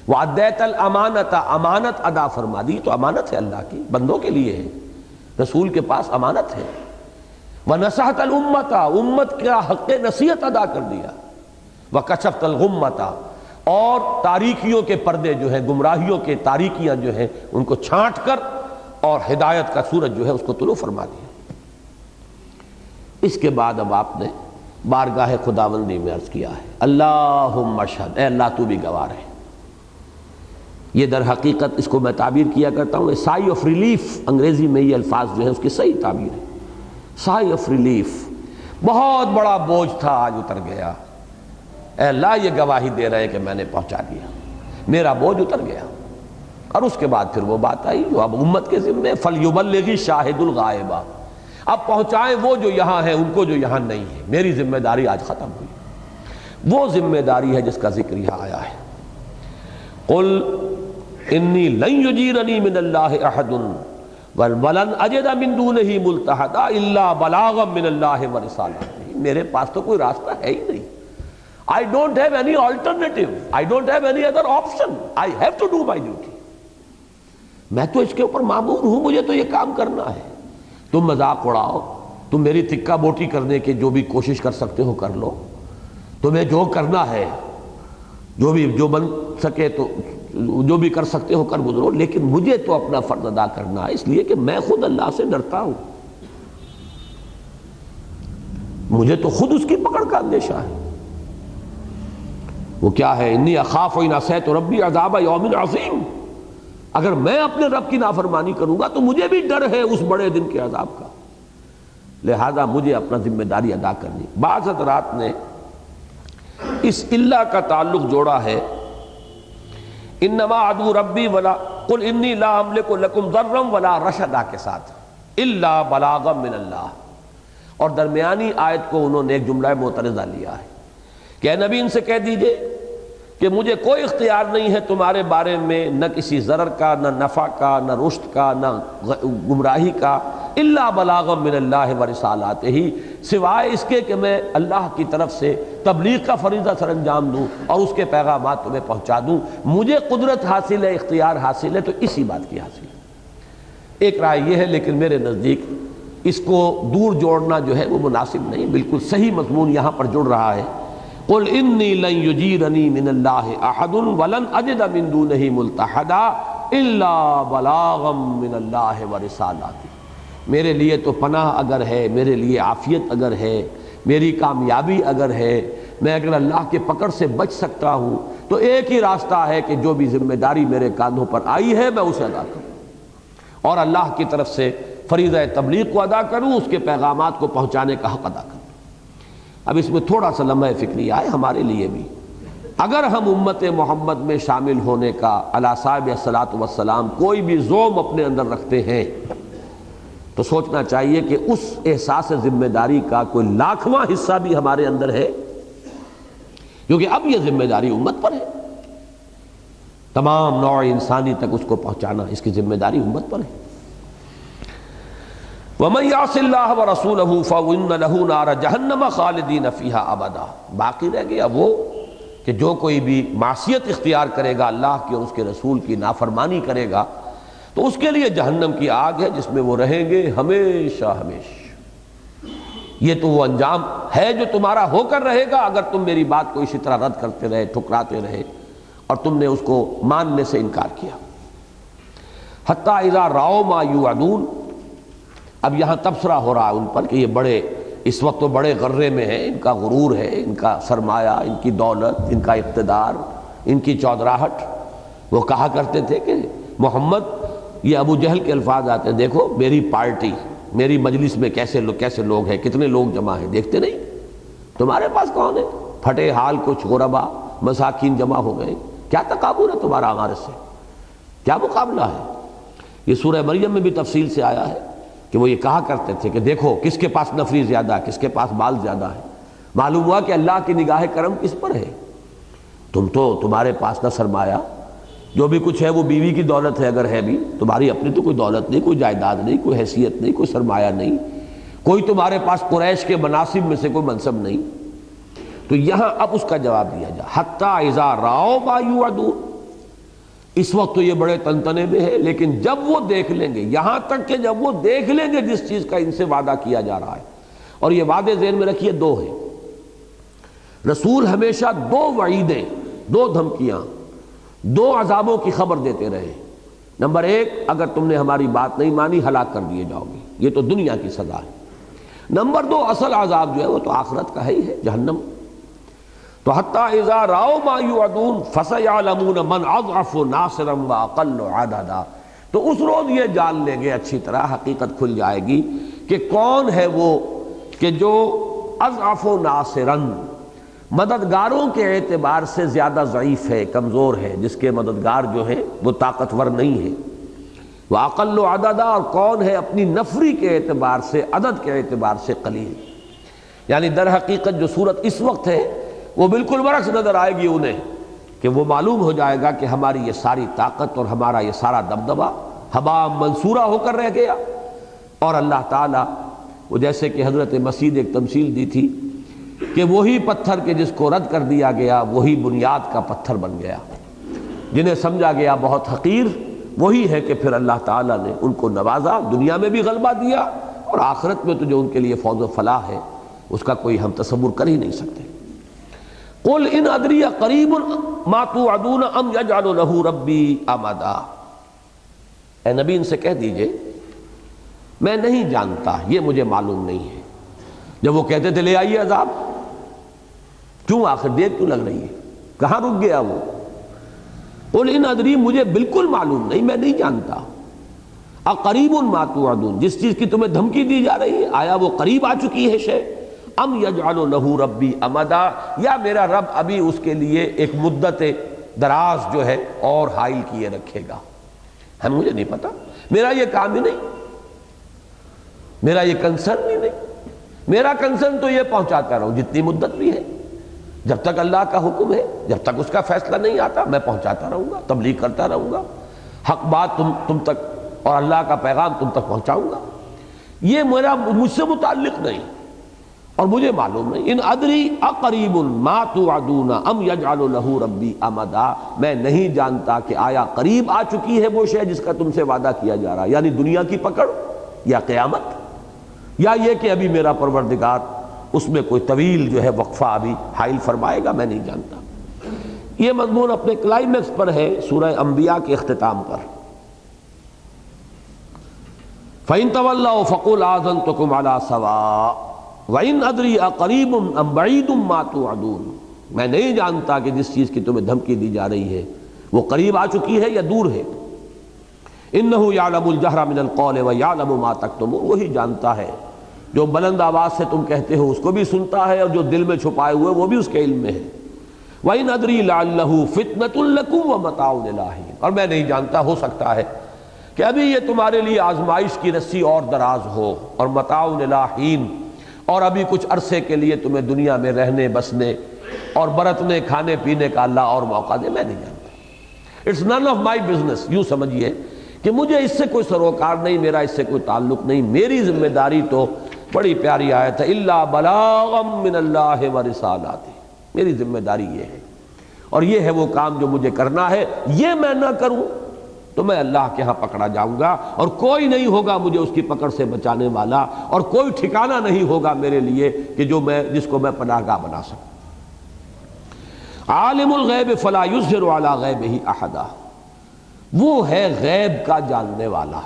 وادیت الامانۃ, امانت ادا فرما دی. تو امانت ہے اللہ کی, بندوں کے لیے ہے, رسول کے پاس امانت ہے. ونصحت الامۃ, امت کا حق نصیحت ادا کر دیا. وکشفت الغمۃ, اور تاریکیوں کے پردے جو ہیں, گمراہیوں کے تاریکیاں جو ہیں, ان کو چھانٹ کر اور ہدایت کا سورج جو ہے اس کو طلوع فرما دیا. اس کے بعد اب آپ نے بارگاہ خداوندی میں عرض کیا ہے اللہم اشہد, اے اللہ تو بھی گواہ رہے. یہ در حقیقت اس کو میں تعبیر کیا کرتا ہوں سائی آف ریلیف، انگریزی میں یہ الفاظ جو ہیں اس کی صحیح تعبیر ہے، سائی آف ریلیف۔ بہت بڑا بوجھ تھا، آج اتر گیا۔ اے اللہ یہ گواہی دے رہے کہ میں نے پہنچا دیا، میرا بوجھ اتر گیا۔ اور اس کے بعد پھر وہ بات آئی جو اب امت کے ذمے، فَلْيُبَلِّغِ الشَّاهِدُ الْغَائِبَ، اب پہنچائیں وہ جو یہاں ہیں ان کو جو یہاں نہیں ہے۔ میری ذمہ داری آج ختم ہوئی، وہ ذمہ داری ہے جس کا ذکر یہاں آیا ہے۔ قُلْ إِنِّي لَن يُجِيرَنِي مِنَ اللَّهِ أَحَدٌ وَلَنْ أَجِدَ مِن دُونِهِ مُلْتَحَدًا إِلَّا بَلَاغًا مِنَ اللَّهِ وَرِسَالَتِهِ، میرے پاس تو کوئی راستہ ہے ہی نہیں۔ I don't have any alternative, I don't have any other option, I have to do my duty۔ میں تو اس کے اوپر مامور ہوں، مجھے تو یہ کام کرنا ہے۔ تم مذاق اڑاؤ، تم میری تکہ بوٹی کرنے کے جو بھی کوشش کر سکتے ہو کر لو، تمہیں جو کرنا ہے، جو بن سکے تو جو بھی کر سکتے ہو کر گزرو، لیکن مجھے تو اپنا فرض ادا کرنا ہے، اس لیے کہ میں خود اللہ سے ڈرتا ہوں، مجھے تو خود اس کی پکڑ کا اندیشہ ہے۔ وہ کیا ہے؟ انی اخاف ان عصیت ربی عذاب یوم عظیم، اگر میں اپنے رب کی نافرمانی کروں گا تو مجھے بھی ڈر ہے اس بڑے دن کے عذاب کا، لہذا مجھے اپنا ذمہ داری ادا کرنی۔ بعض حضرات نے اس اللہ کا تعلق جوڑا ہے انما عدو ربی ولا قل انی لا املک لکم ضرا ولا رشدا کے ساتھ الا بلاغا من اللہ، اور درمیانی آیت کو انہوں نے ایک جملہ معترضہ لیا ہے کہ اے نبی ان سے کہہ دیجئے کہ مجھے کوئی اختیار نہیں ہے تمہارے بارے میں، نہ کسی ضرر کا، نہ نفع کا، نہ رشد کا، نہ گمراہی کا، الا بلاغا من اللہ ورسالاتہ، سوائے اس کے کہ میں اللہ کی طرف سے تبلیغ کا فریضہ سر انجام دوں اور اس کے پیغامات تمہیں پہنچا دوں۔ مجھے قدرت حاصل ہے، اختیار حاصل ہے، تو اسی بات کی حاصل ہے۔ ایک رائے یہ ہے، لیکن میرے نزدیک اس کو دور جوڑنا جو ہے وہ مناسب نہیں، بالکل صحیح مضمون یہاں پر جڑ رہا ہے۔ قل انی لن یجیرنی من اللہ احد ولن اجد من دونہ ملتحدا الا بلاغا من اللہ ورسالاتہ، میرے لیے تو پناہ اگر ہے، میرے لیے عافیت اگر ہے، میری کامیابی اگر ہے، میں اگر اللہ کے پکڑ سے بچ سکتا ہوں تو ایک ہی راستہ ہے کہ جو بھی ذمہ داری میرے کاندھوں پر آئی ہے میں اسے ادا کروں اور اللہ کی طرف سے فریضہ تبلیغ کو ادا کروں، اس کے پیغامات کو پہنچانے کا حق ادا کروں۔ اب اس میں تھوڑا سا لمحہ فکریہ ہے ہمارے لیے بھی، اگر ہم امت محمد میں شامل ہونے کا علی صاحب الصلاۃ والسلام کوئی بھی زوم اپنے اندر رکھتے ہیں تو سوچنا چاہیے کہ اس احساس ذمہ داری کا کوئی لاکھواں حصہ بھی ہمارے اندر ہے، کیونکہ اب یہ ذمہ داری امت پر ہے، تمام نوع انسانی تک اس کو پہنچانا، اس کی ذمہ داری امت پر ہے۔ وَمَن يَعْصِ اللَّهَ وَرَسُولَهُ فَإِنَّ لَهُ نَارَ جَهَنَّمَ خَالِدِينَ فِيهَا أَبَدًا، باقی رہ گیا وہ کہ جو کوئی بھی معصیت اختیار کرے گا اللہ کی اور اس کے رسول کی نافرمانی کرے گا تو اس کے لیے جہنم کی آگ ہے جس میں وہ رہیں گے ہمیشہ ہمیشہ۔ یہ تو وہ انجام ہے جو تمہارا ہو کر رہے گا اگر تم میری بات کو اسی طرح رد کرتے رہے، ٹھکراتے رہے اور تم نے اس کو ماننے سے انکار کیا۔ حتیٰ اذا رأوا ما یوعدون، اب یہاں تبصرہ ہو رہا ہے ان پر کہ یہ بڑے اس وقت تو بڑے غرے میں ہیں، ان کا غرور ہے، ان کا سرمایہ، ان کی دولت، ان کا اقتدار، ان کی چودراہٹ۔ وہ کہا کرتے تھے کہ محمد، یہ ابو جہل کے الفاظ آتے ہیں، دیکھو میری پارٹی، میری مجلس میں کیسے لوگ ہیں، کتنے لوگ جمع ہیں، دیکھتے نہیں تمہارے پاس کون ہے؟ پھٹے حال کچھ غربا مساکین جمع ہو گئے، کیا تقابل ہے تمہارا ہمارے سے، کیا مقابلہ ہے؟ یہ سورہ مریم میں بھی تفصیل سے آیا ہے کہ وہ یہ کہا کرتے تھے کہ دیکھو کس کے پاس نفری زیادہ ہے، کس کے پاس مال زیادہ ہے۔ معلوم ہوا کہ اللہ کی نگاہ کرم کس پر ہے؟ تمہارے پاس نہ سرمایہ، جو بھی کچھ ہے وہ بیوی کی دولت ہے اگر ہے بھی، تمہاری اپنی تو کوئی دولت نہیں، کوئی جائیداد نہیں، کوئی حیثیت نہیں، کوئی سرمایہ نہیں، کوئی تمہارے پاس قریش کے مناصب میں سے کوئی منصب نہیں۔ تو یہاں اب اس کا جواب دیا جا، حتیٰ اذا رأوا ما یوعدون، اس وقت تو یہ بڑے تنتنے میں ہے، لیکن جب وہ دیکھ لیں گے، یہاں تک کہ جب وہ دیکھ لیں گے جس چیز کا ان سے وعدہ کیا جا رہا ہے، اور یہ وعدے ذہن میں رکھیے دو ہیں، رسول ہمیشہ دو وعیدیں، دو دھمکیاں، دو عذابوں کی خبر دیتے رہے۔ نمبر ایک، اگر تم نے ہماری بات نہیں مانی ہلاک کر دیے جاؤ گے، یہ تو دنیا کی سزا ہے۔ نمبر دو، اصل عذاب جو ہے وہ تو آخرت کا ہے ہی ہے، جہنم۔ تو حتیٰ اذا راؤ ما یوعدون فسیعلمون من اضعف ناصرا واقل عددا، تو اس روز یہ جان لیں گے اچھی طرح، حقیقت کھل جائے گی کہ کون ہے وہ کہ جو اضعف ناصرا، مددگاروں کے اعتبار سے زیادہ ضعیف ہے، کمزور ہے، جس کے مددگار جو ہے وہ طاقتور نہیں ہے، واقل عددا، اور کون ہے اپنی نفری کے اعتبار سے، عدد کے اعتبار سے قلیل۔ یعنی در حقیقت جو صورت اس وقت ہے وہ بالکل برعکس نظر آئے گی انہیں، کہ وہ معلوم ہو جائے گا کہ ہماری یہ ساری طاقت اور ہمارا یہ سارا دبدبہ ہبا منصورہ ہو کر رہ گیا، اور اللہ تعالیٰ وہ جیسے کہ حضرت مسیح نے ایک تمثیل دی تھی کہ وہی پتھر کے جس کو رد کر دیا گیا وہی بنیاد کا پتھر بن گیا، جنہیں سمجھا گیا بہت حقیر، وہی ہے کہ پھر اللہ تعالیٰ نے ان کو نوازا، دنیا میں بھی غلبہ دیا، اور آخرت میں تو جو ان کے لیے فوز و فلاح ہے اس کا کوئی ہم تصور کر ہی نہیں سکتے۔ قل ان ادری قریب ما توعدون ام یجعل له ربی امدا، اے نبی ان سے کہہ دیجئے میں نہیں جانتا، یہ مجھے معلوم نہیں ہے۔ جب وہ کہتے تھے لے آئیے عذاب، کیوں آخر دیر کیوں لگ رہی ہے، کہاں رک گیا وہ؟ قل ان ادری، مجھے بالکل معلوم نہیں، میں نہیں جانتا۔ اقریب ما توعدون، جس چیز کی تمہیں دھمکی دی جا رہی ہے آیا وہ قریب آ چکی ہے شے؟ ام یجعل له ربی امدا، یا میرا رب ابھی اس کے لیے ایک مدت دراز جو ہے اور حائل کیے رکھے گا؟ ہم مجھے نہیں پتا، میرا یہ کام ہی نہیں، میرا یہ کنسرن ہی نہیں، میرا کنسرن تو یہ پہنچاتا رہوں جتنی مدت بھی ہے، جب تک اللہ کا حکم ہے، جب تک اس کا فیصلہ نہیں آتا میں پہنچاتا رہوں گا، تبلیغ کرتا رہوں گا، حق بات تم تک اور اللہ کا پیغام تم تک پہنچاؤں گا، یہ میرا مجھ سے متعلق نہیں اور مجھے معلوم نہیں۔ ان ادری اقریب ما توعدون ام یجعل له ربی امدا، میں نہیں جانتا کہ آیا قریب آ چکی ہے وہ شے جس کا تم سے وعدہ کیا جا رہا ہے، یعنی دنیا کی پکڑ یا قیامت، یا یہ کہ ابھی میرا پروردگار اس میں کوئی طویل جو ہے وقفہ ابھی حائل فرمائے گا، میں نہیں جانتا۔ یہ مضمون اپنے کلائمیکس پر ہے سورہ انبیاء کے اختتام پر۔ فَإِن تَوَلَّوْا فَقُلْ آذَنْتُكُمْ عَلَىٰ سَوَاءٍ وَإِنْ أَدْرِي أَقَرِيبٌ أَمْ بَعِيدٌ مَا تُوعَدُونَ، میں نہیں جانتا کہ جس چیز کی تمہیں دھمکی دی جا رہی ہے وہ قریب آ چکی ہے یا دور ہے۔ إِنَّهُ يَعْلَمُ الْجَهْرَ مِنَ الْقَوْلِ وَيَعْلَمُ مَا تَكْتُمُونَ، وہی جانتا ہے جو بلند آواز سے تم کہتے ہو اس کو بھی سنتا ہے، اور جو دل میں چھپائے ہوئے وہ بھی اس کے علم میں ہے۔ وَإِنْ أَدْرِي لَعَلَّهُ فِتْنَةٌ لَكُمْ وَمَتَاعٌ إِلَىٰ حِينٍ، اور میں نہیں جانتا، ہو سکتا ہے کہ ابھی یہ تمہارے لیے آزمائش کی رسی اور دراز ہو، اور متاع إِلَىٰ حِين، اور ابھی کچھ عرصے کے لیے تمہیں دنیا میں رہنے بسنے اور برتنے کھانے پینے کا اللہ اور موقع دے، میں نہیں جانتا۔ It's none of my business, یوں سمجھیے کہ مجھے اس سے کوئی سروکار نہیں، میرا اس سے کوئی تعلق نہیں، میری ذمہ داری تو بڑی پیاری آیت ہے الا بلاغا من اللہ ورسالاتہ، میری ذمہ داری یہ ہے، اور یہ ہے وہ کام جو مجھے کرنا ہے، یہ میں نہ کروں تو میں اللہ کے ہاں پکڑا جاؤں گا، اور کوئی نہیں ہوگا مجھے اس کی پکڑ سے بچانے والا، اور کوئی ٹھکانہ نہیں ہوگا میرے لیے کہ جس کو میں پناہ گاہ بنا سکوں۔ عالم الغیب فلا یظہر علی غیبہ احدا، وہ ہے غیب کا جاننے والا۔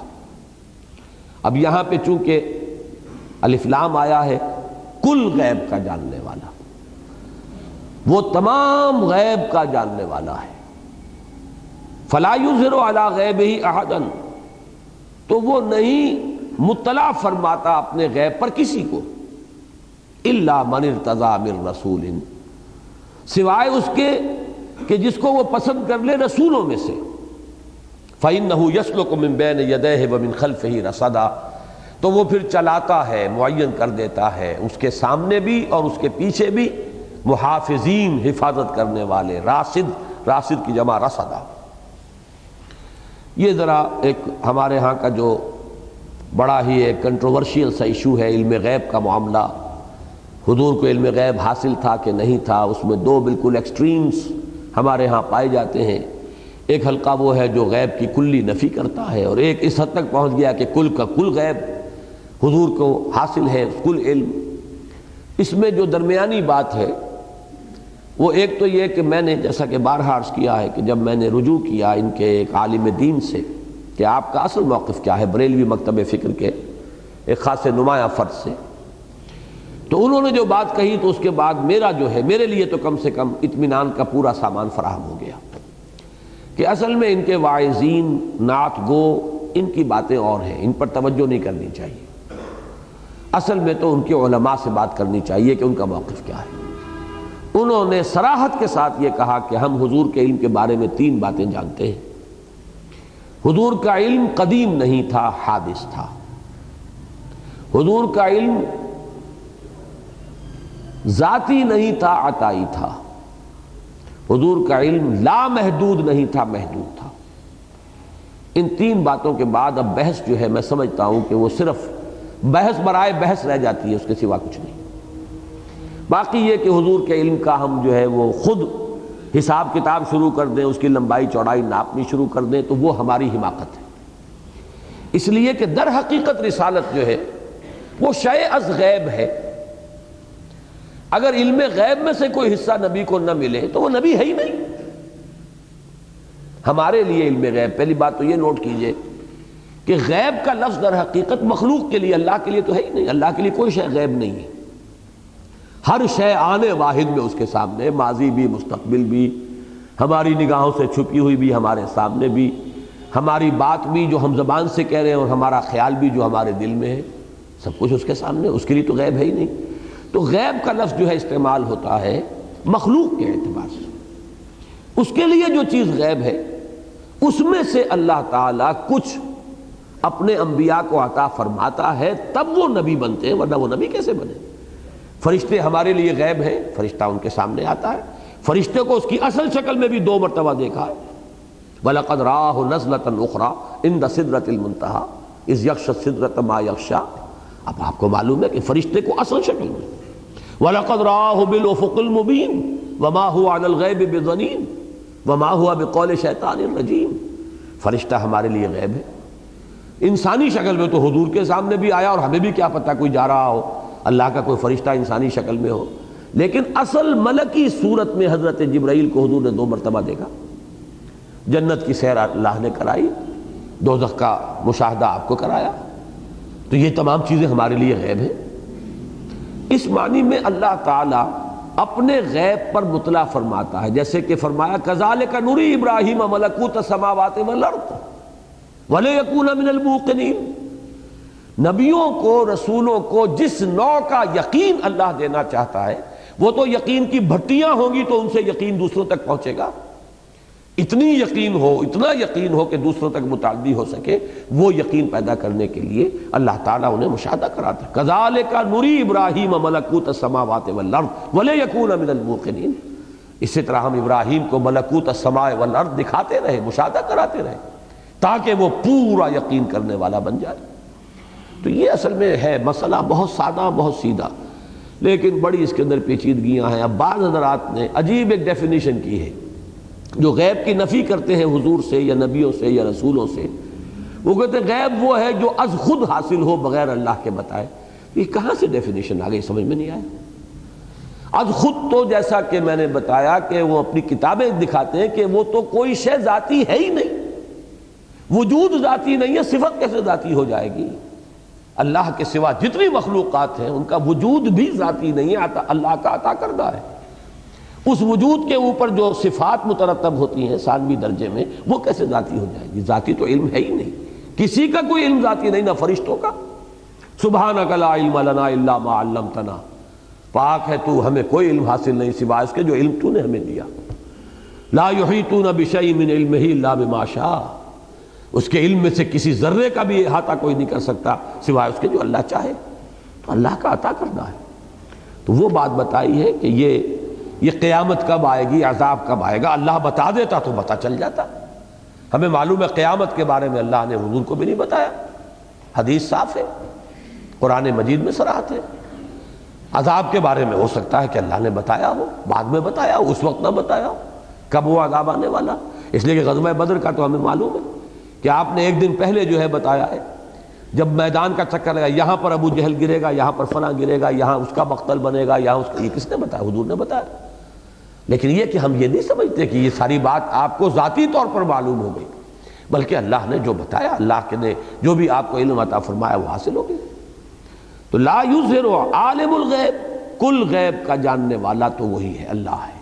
اب یہاں پہ چونکہ الف لام آیا ہے، کل غیب کا جاننے والا، وہ تمام غیب کا جاننے والا ہے۔ فلا یظہر علی غیبہ احدا، تو وہ نہیں مطلع فرماتا اپنے غیب پر کسی کو، الا من ارتضی من رسول، سوائے اس کے کہ جس کو وہ پسند کر لے رسولوں میں سے۔ فإنہ یسلک من بین یدیہ ومن خلفہ رصدا، تو وہ پھر چلاتا ہے، معین کر دیتا ہے اس کے سامنے بھی اور اس کے پیچھے بھی محافظین، حفاظت کرنے والے، راصد کی جمع رصدا۔ یہ ذرا ایک ہمارے ہاں کا جو بڑا ہی ایک کنٹروورشیل سا ایشو ہے، علم غیب کا معاملہ۔ حضور کو علم غیب حاصل تھا کہ نہیں تھا، اس میں دو بالکل ایکسٹریمز ہمارے ہاں پائے جاتے ہیں۔ ایک حلقہ وہ ہے جو غیب کی کلی نفی کرتا ہے، اور ایک اس حد تک پہنچ گیا کہ کل کا کل غیب حضور کو حاصل ہے، کل علم۔ اس میں جو درمیانی بات ہے وہ ایک تو یہ کہ میں نے جیسا کہ بارہا عرض کیا ہے کہ جب میں نے رجوع کیا ان کے ایک عالم دین سے کہ آپ کا اصل موقف کیا ہے بریلوی مکتب فکر کے ایک خاص نمایاں فرد سے، تو انہوں نے جو بات کہی تو اس کے بعد میرا جو ہے میرے لیے تو کم سے کم اطمینان کا پورا سامان فراہم ہو گیا کہ اصل میں ان کے واعظین نعت گو ان کی باتیں اور ہیں، ان پر توجہ نہیں کرنی چاہیے، اصل میں تو ان کے علماء سے بات کرنی چاہیے کہ ان کا موقف کیا ہے۔ انہوں نے صراحت کے ساتھ یہ کہا کہ ہم حضور کے علم کے بارے میں 3 باتیں جانتے ہیں۔ حضور کا علم قدیم نہیں تھا، حادث تھا۔ حضور کا علم ذاتی نہیں تھا، عطائی تھا۔ حضور کا علم لامحدود نہیں تھا، محدود تھا۔ ان 3 باتوں کے بعد اب بحث جو ہے میں سمجھتا ہوں کہ وہ صرف بحث برائے بحث رہ جاتی ہے، اس کے سوا کچھ نہیں۔ باقی یہ کہ حضور کے علم کا ہم جو ہے وہ خود حساب کتاب شروع کر دیں، اس کی لمبائی چوڑائی ناپنی شروع کر دیں تو وہ ہماری حماقت ہے، اس لیے کہ در حقیقت رسالت جو ہے وہ شیء از غیب ہے۔ اگر علم غیب میں سے کوئی حصہ نبی کو نہ ملے تو وہ نبی ہے ہی نہیں۔ ہمارے لیے علم غیب، پہلی بات تو یہ نوٹ کیجئے کہ غیب کا لفظ در حقیقت مخلوق کے لیے، اللہ کے لیے تو ہے ہی نہیں۔ اللہ کے لیے کوئی شے غیب نہیں ہے، ہر شے آنے واحد میں اس کے سامنے، ماضی بھی مستقبل بھی، ہماری نگاہوں سے چھپی ہوئی بھی، ہمارے سامنے بھی، ہماری بات بھی جو ہم زبان سے کہہ رہے ہیں اور ہمارا خیال بھی جو ہمارے دل میں ہے، سب کچھ اس کے سامنے، اس کے لیے تو غیب ہے ہی نہیں۔ تو غیب کا لفظ جو ہے استعمال ہوتا ہے مخلوق کے اعتبار سے، اس کے لیے جو چیز غیب ہے اس میں سے اللہ تعالیٰ کچھ اپنے انبیاء کو عطا فرماتا ہے، تب وہ نبی بنتے ہیں، ورنہ وہ نبی کیسے بنے؟ فرشتے ہمارے لیے غیب ہیں، فرشتہ ان کے سامنے آتا ہے، فرشتے کو اس کی اصل شکل میں بھی 2 مرتبہ دیکھا ہے۔ وَلَقَدْ رَآهُ نَزْلَةً أُخْرَىٰ عِنْدَ سِدْرَةِ الْمُنتَهَىٰ إِذْ يَغْشَى السِّدْرَةَ مَا يَغْشَىٰ۔ اب آپ کو معلوم ہے کہ فرشتے کو اصل شکل میں وَلَقَدْ رَآهُ بِالْأُفُقِ الْمُبِينِ وَمَا هُوَ عَلَى الْغَيْبِ بِضَنِينٍ وَمَا هُوَ بِقَوْلِ شَيْطَانٍ رَجِيمٍ۔ فرشتہ ہمارے لیے غیب ہے، انسانی شکل میں تو حضور کے سامنے بھی آیا اور ہمیں بھی کیا پتہ کوئی جا رہا ہو اللہ کا کوئی فرشتہ انسانی شکل میں ہو، لیکن اصل ملکی صورت میں حضرت جبرائیل کو حضور نے 2 مرتبہ دیکھا۔ جنت کی سیر اللہ نے کرائی، دوزخ کا مشاہدہ آپ کو کرایا، تو یہ تمام چیزیں ہمارے لیے غیب ہیں۔ اس معنی میں اللہ تعالیٰ اپنے غیب پر مطلع فرماتا ہے، جیسے کہ فرمایا کذالک نری ابراہیم ملکوت السماوات والارض ولیکون من الموقنین۔ نبیوں کو، رسولوں کو جس نوع کا یقین اللہ دینا چاہتا ہے وہ تو یقین کی بھٹیاں ہوں گی تو ان سے یقین دوسروں تک پہنچے گا، اتنی یقین ہو، اتنا یقین ہو کہ دوسروں تک متعدی ہو سکے، وہ یقین پیدا کرنے کے لیے اللہ تعالیٰ انہیں مشاہدہ کراتا ہے۔ کذالک نری ابراہیم ملکوت السماوات والارض ولیکون من الموقنین۔ اسی طرح ہم ابراہیم کو ملکوت السماء والارض دکھاتے رہے، مشاہدہ کراتے رہے تاکہ وہ پورا یقین کرنے والا بن جائے۔ تو یہ اصل میں ہے مسئلہ بہت سادہ، بہت سیدھا، لیکن بڑی اس کے اندر پیچیدگیاں ہیں۔ اب بعض حضرات نے عجیب ایک ڈیفینیشن کی ہے، جو غیب کی نفی کرتے ہیں حضور سے یا نبیوں سے یا رسولوں سے، وہ کہتے ہیں غیب وہ ہے جو از خود حاصل ہو بغیر اللہ کے بتائے۔ یہ کہاں سے ڈیفینیشن آ گئی، سمجھ میں نہیں آیا۔ از خود تو جیسا کہ میں نے بتایا کہ وہ اپنی کتابیں دکھاتے ہیں کہ وہ تو کوئی شے ذاتی ہے ہی نہیں، وجود ذاتی نہیں ہے، صفت کیسے ذاتی ہو جائے گی؟ اللہ کے سوا جتنی مخلوقات ہیں ان کا وجود بھی ذاتی نہیں ہے، اللہ کا عطا کردہ ہے۔ اس وجود کے اوپر جو صفات مترتب ہوتی ہیں ثانوی درجے میں، وہ کیسے ذاتی ہو جائے گی؟ ذاتی تو علم ہے ہی نہیں، کسی کا کوئی علم ذاتی نہیں، نہ فرشتوں کا۔ سبحانک لا علم لنا الا ما علمتنا، پاک ہے تو، ہمیں کوئی علم حاصل نہیں سوائے اس کے جو علم تو نے ہمیں دیا۔ لا یحیطون بشیء من علمہ الا بما شاء، اس کے علم میں سے کسی ذرے کا بھی احاطہ کوئی نہیں کر سکتا سوائے اس کے جو اللہ چاہے، تو اللہ کا عطا کرنا ہے۔ تو وہ بات بتائی ہے کہ یہ قیامت کب آئے گی، عذاب کب آئے گا، اللہ بتا دیتا تو پتہ چل جاتا۔ ہمیں معلوم ہے قیامت کے بارے میں اللہ نے حضور کو بھی نہیں بتایا، حدیث صاف ہے، قرآن مجید میں صراحت ہے۔ عذاب کے بارے میں ہو سکتا ہے کہ اللہ نے بتایا ہو، بعد میں بتایا ہو، اس وقت نہ بتایا ہو کب وہ عذاب آنے والا، اس لیے کہ غزوہ بدر کا تو ہمیں معلوم ہے کہ آپ نے 1 دن پہلے جو ہے بتایا ہے، جب میدان کا چکر لگا یہاں پر ابو جہل گرے گا، یہاں پر فلاں گرے گا، یہاں اس کا مقتل بنے گا، یہاں اس کا، یہ کس نے بتایا؟ حضور نے بتایا۔ لیکن یہ کہ ہم یہ نہیں سمجھتے کہ یہ ساری بات آپ کو ذاتی طور پر معلوم ہو گئی، بلکہ اللہ نے جو بتایا، اللہ کے نے جو بھی آپ کو علم عطا فرمایا وہ حاصل ہو گئی۔ تو لا یظہر عالم الغیب، کل غیب کا جاننے والا تو وہی ہے، اللہ ہے۔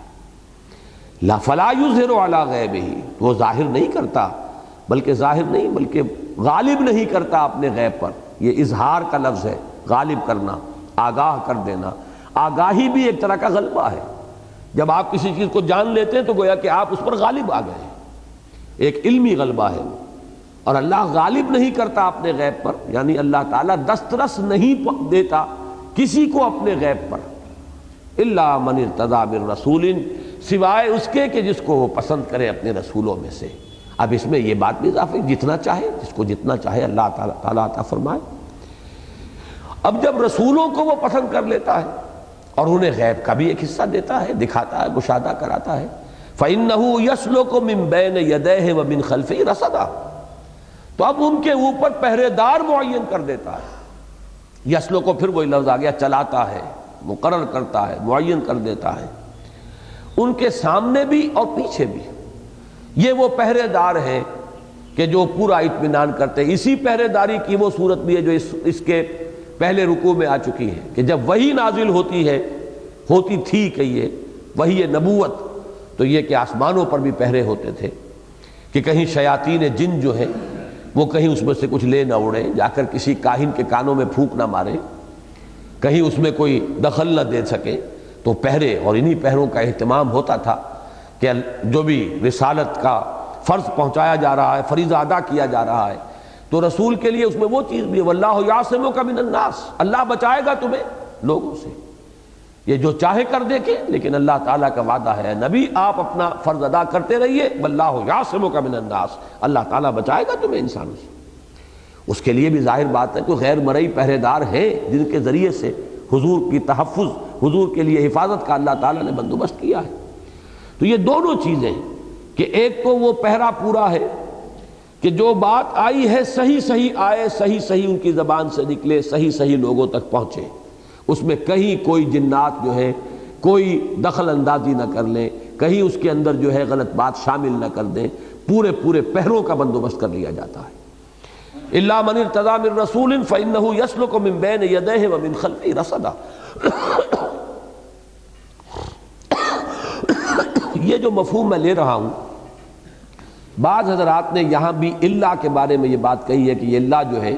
لا فلا یظہر علی غیبہ، وہ ظاہر نہیں کرتا، بلکہ ظاہر نہیں بلکہ غالب نہیں کرتا اپنے غیب پر۔ یہ اظہار کا لفظ ہے، غالب کرنا، آگاہ کر دینا۔ آگاہی بھی ایک طرح کا غلبہ ہے۔ جب آپ کسی چیز کو جان لیتے ہیں تو گویا کہ آپ اس پر غالب آ گئے ہیں، ایک علمی غلبہ ہے وہ۔ اور اللہ غالب نہیں کرتا اپنے غیب پر، یعنی اللہ تعالیٰ دسترس نہیں دیتا کسی کو اپنے غیب پر، الا من ارتضی من رسول، سوائے اس کے کہ جس کو وہ پسند کرے اپنے رسولوں میں سے۔ اب اس میں یہ بات بھی اضافی، جتنا چاہے، جس کو جتنا چاہے اللہ تعالیٰ عطا فرمائے۔ اب جب رسولوں کو وہ پسند کر لیتا ہے اور انہیں غیب کا بھی ایک حصہ دیتا ہے، دکھاتا ہے، مشاہدہ کراتا ہے، فَإِنَّهُ يَسْلُكُ مِن بَيْنِ يَدَيْهِ وَمِن خَلْفِهِ رَصَدًا، تو اب ان کے اوپر پہرے دار معین کر دیتا ہے۔ یسلو کو پھر وہی لفظ آ گیا، چلاتا ہے، مقرر کرتا ہے، معین کر دیتا ہے، ان کے سامنے بھی اور پیچھے بھی۔ یہ وہ پہرے دار ہیں کہ جو پورا اطمینان کرتے ہیں۔ اسی پہرے داری کی وہ صورت بھی ہے جو اس کے پہلے رکوع میں آ چکی ہے، کہ جب وحی نازل ہوتی تھی کہ یہ وحی نبوت، تو یہ کہ آسمانوں پر بھی پہرے ہوتے تھے کہ کہیں شیاطین جن جو ہیں وہ کہیں اس میں سے کچھ لے نہ اڑے، جا کر کسی کاہن کے کانوں میں پھونک نہ مارے، کہیں اس میں کوئی دخل نہ دے سکے۔ تو پہرے اور انہی پہروں کا اہتمام ہوتا تھا کہ جو بھی رسالت کا فرض پہنچایا جا رہا ہے، فریضہ ادا کیا جا رہا ہے، تو رسول کے لیے اس میں وہ چیز بھی ہے، واللہ یعصمک من الناس، اللہ بچائے گا تمہیں لوگوں سے۔ یہ جو چاہے کر دے کے، لیکن اللہ تعالیٰ کا وعدہ ہے نبی آپ اپنا فرض ادا کرتے رہیے، واللہ یعصمک من الناس، اللہ تعالیٰ بچائے گا تمہیں انسانوں سے۔ اس کے لیے بھی ظاہر بات ہے کہ غیر مرئی پہرے دار ہیں جن کے ذریعے سے حضور کی تحفظ، حضور کے لیے حفاظت کا اللہ تعالیٰ نے بندوبست کیا ہے۔ تو یہ دونوں چیزیں کہ ایک تو وہ پہرا پورا ہے کہ جو بات آئی ہے صحیح صحیح آئے، صحیح صحیح ان کی زبان سے نکلے، صحیح صحیح لوگوں تک پہنچے، اس میں کہیں کوئی جنات جو ہے کوئی دخل اندازی نہ کر لیں، کہیں اس کے اندر جو ہے غلط بات شامل نہ کر دیں، پورے پہروں کا بندوبست کر لیا جاتا ہے۔ الا من ارتضی من رسول فإنه يسلك من بين يديه ومن خلفه رصدا۔ یہ جو مفہوم میں لے رہا ہوں، بعض حضرات نے یہاں بھی الا کے بارے میں یہ بات کہی ہے کہ یہ الا جو ہے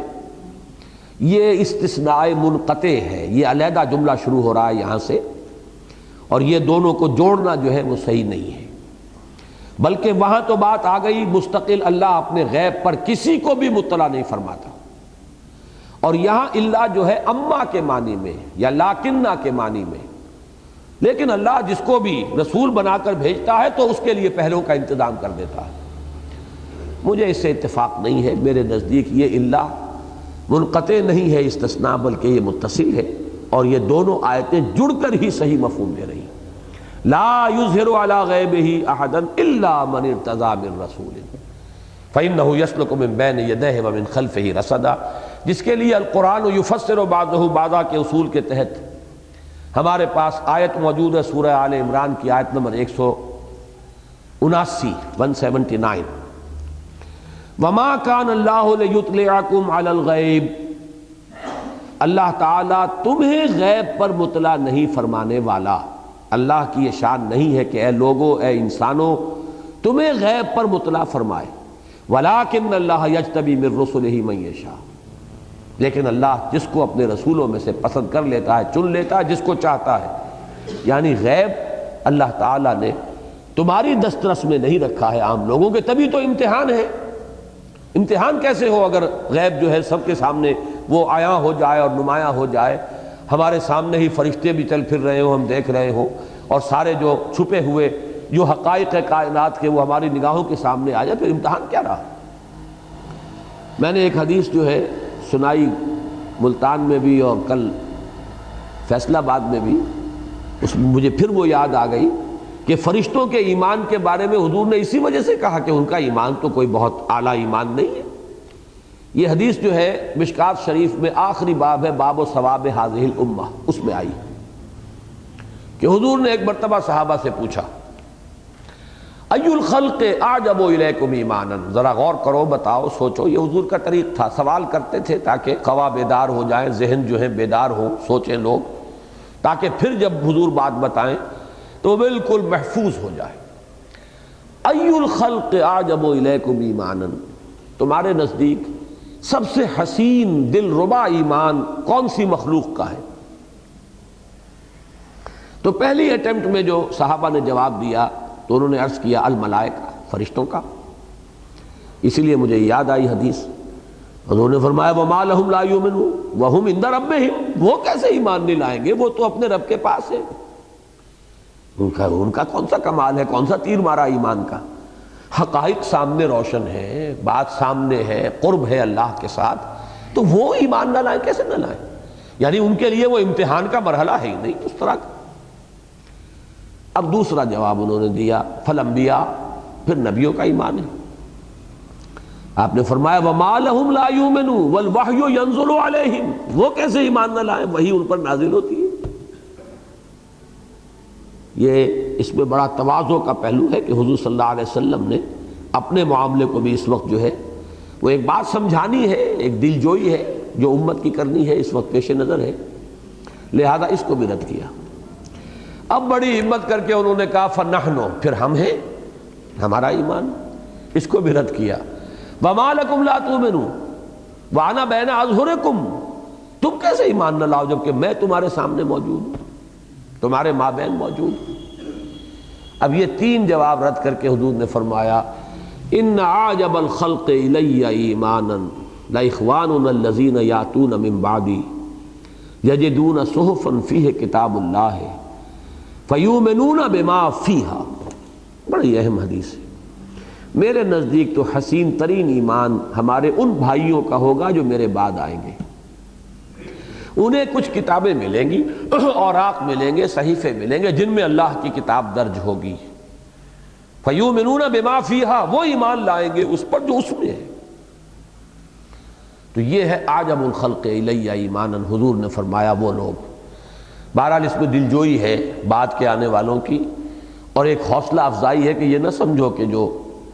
یہ استثناء منقطع ہے، یہ علیحدہ جملہ شروع ہو رہا ہے یہاں سے، اور یہ دونوں کو جوڑنا جو ہے وہ صحیح نہیں ہے، بلکہ وہاں تو بات آ گئی مستقل اللہ اپنے غیب پر کسی کو بھی مطلع نہیں فرماتا، اور یہاں الا جو ہے اما کے معنی میں یا لاکنہ کے معنی میں، لیکن اللہ جس کو بھی رسول بنا کر بھیجتا ہے تو اس کے لیے پہلوں کا انتظام کر دیتا ہے۔ مجھے اس سے اتفاق نہیں ہے، میرے نزدیک یہ الا منقطع نہیں ہے استثناء، بلکہ یہ متصل ہے، اور یہ دونوں آیتیں جڑ کر ہی صحیح مفہوم دے رہی ہیں۔ لا یظہر علی غیبہ احدا الا من ارتضی من رسول فإنہ یسلک من بین یدیہ ومن خلفہ رصدا، جس کے لیے القرآن یفسر بعضہ بعضا کے اصول کے تحت ہمارے پاس آیت موجود ہے، سورہ آل عمران کی آیت نمبر 179 وما کان اللہ لیطلعکم علی الغیب، اللہ تعالیٰ تمہیں غیب پر مطلع نہیں فرمانے والا۔ اللہ کی یہ شان نہیں ہے کہ اے لوگو، اے انسانوں، تمہیں غیب پر مطلع فرمائے، ولکن اللہ یجتبی من رسلہ من یشاء، لیکن اللہ جس کو اپنے رسولوں میں سے پسند کر لیتا ہے، چن لیتا ہے جس کو چاہتا ہے۔ یعنی غیب اللہ تعالیٰ نے تمہاری دسترس میں نہیں رکھا ہے عام لوگوں کے، تبھی تو امتحان ہے۔ امتحان کیسے ہو اگر غیب جو ہے سب کے سامنے وہ عیاں ہو جائے اور نمایاں ہو جائے، ہمارے سامنے ہی فرشتے بھی چل پھر رہے ہوں، ہم دیکھ رہے ہوں، اور سارے جو چھپے ہوئے جو حقائق کائنات کے وہ ہماری نگاہوں کے سامنے آ جائے، پھر امتحان کیا رہا؟ میں نے ایک حدیث جو ہے سنائی ملتان میں بھی اور کل فیصل آباد میں بھی، اس میں مجھے پھر وہ یاد آ گئی کہ فرشتوں کے ایمان کے بارے میں حضور نے اسی وجہ سے کہا کہ ان کا ایمان تو کوئی بہت اعلیٰ ایمان نہیں ہے۔ یہ حدیث جو ہے مشکات شریف میں آخری باب ہے، باب و ثواب ہذہ الامہ، اس میں آئی کہ حضور نے ایک مرتبہ صحابہ سے پوچھا، ای الخلق اعجب الیکم ایمانا، ذرا غور کرو، بتاؤ، سوچو. یہ حضور کا طریق تھا، سوال کرتے تھے تاکہ قوا بیدار ہو جائیں، ذہن جو ہے بیدار ہو، سوچیں لوگ، تاکہ پھر جب حضور بات بتائیں تو بالکل محفوظ ہو جائے. ای الخلق اعجب الیکم ایمانا، تمہارے نزدیک سب سے حسین دل ربا ایمان کون سی مخلوق کا ہے؟ تو پہلی اٹیمپٹ میں جو صحابہ نے جواب دیا تو انہوں نے عرض کیا الملائکہ، فرشتوں کا. اسی لیے مجھے یاد آئی حدیث، حضور نے فرمایا وما لہم لا یؤمنون وہم عند ربہم، وہ کیسے ایمان نہیں لائیں گے، وہ تو اپنے رب کے پاس ہے. ان کا کون سا کمال ہے، کون سا تیر مارا ایمان کا؟ حقائق سامنے روشن ہے، بات سامنے ہے، قرب ہے اللہ کے ساتھ، تو وہ ایمان نہ لائیں، کیسے نہ لائیں؟ یعنی ان کے لیے وہ امتحان کا مرحلہ ہے ہی نہیں اس طرح کا. اب دوسرا جواب انہوں نے دیا فالانبیاء، پھر نبیوں کا ایمان ہے. آپ نے فرمایا وما لہم لا یؤمنون والوحی ینزل علیہم، وہ کیسے ایمان نہ لائیں، وحی ان پر نازل ہوتی ہے. یہ اس میں بڑا تواضع کا پہلو ہے کہ حضور صلی اللہ علیہ وسلم نے اپنے معاملے کو بھی اس وقت جو ہے وہ ایک بات سمجھانی ہے، ایک دل جوئی ہے جو امت کی کرنی ہے، اس وقت پیش نظر ہے، لہذا اس کو بھی رد کیا. اب بڑی ہمت کر کے انہوں نے کہا فنحن، پھر ہم ہیں، ہمارا ایمان، اس کو بھی رد کیا. وما لکم لا تؤمنون وانا بین اظہرکم، تم کیسے ایمان نہ لاؤ جبکہ میں تمہارے سامنے موجود ہوں، تمہارے مابین موجود ہوں. اب یہ تین جواب رد کر کے حضور نے فرمایا ان اعجب الخلق الی ایمانا لاخواننا الذین یاتون من بعدی یجدون صحفا فیہ کتاب اللہ فیؤمنون بما فیہا. بڑی اہم حدیث ہے. میرے نزدیک تو حسین ترین ایمان ہمارے ان بھائیوں کا ہوگا جو میرے بعد آئیں گے. انہیں کچھ کتابیں ملیں گی، اوراق ملیں گے، صحیفے ملیں گے جن میں اللہ کی کتاب درج ہوگی. فیؤمنون بما فیہا، وہ ایمان لائیں گے اس پر جو اس میں ہے. تو یہ ہے اعجب الخلق الی ایمانا، حضور نے فرمایا وہ لوگ. بہرحال اس میں دلجوئی ہے بعد کے آنے والوں کی، اور ایک حوصلہ افزائی ہے کہ یہ نہ سمجھو کہ جو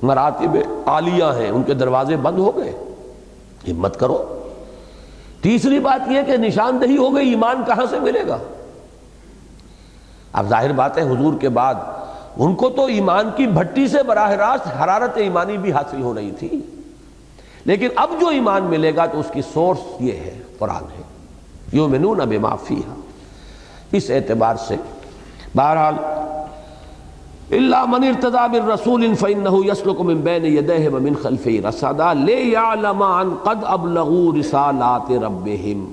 مراتب عالیہ ہیں ان کے دروازے بند ہو گئے، ہمت کرو. تیسری بات یہ کہ نشاندہی ہو گئی، ایمان کہاں سے ملے گا؟ اب ظاہر بات ہے حضور کے بعد ان کو تو ایمان کی بھٹی سے براہ راست حرارت ایمانی بھی حاصل ہو رہی تھی، لیکن اب جو ایمان ملے گا تو اس کی سورس یہ ہے، قرآن ہے. یؤمنون بما فیہا. اس اعتبار سے بہرحال الا من ارتضى بالرسول فانه يسلك من بين يديه ومن خلفه رصدا ليعلم ان قد ابلغوا رسالات ربهم،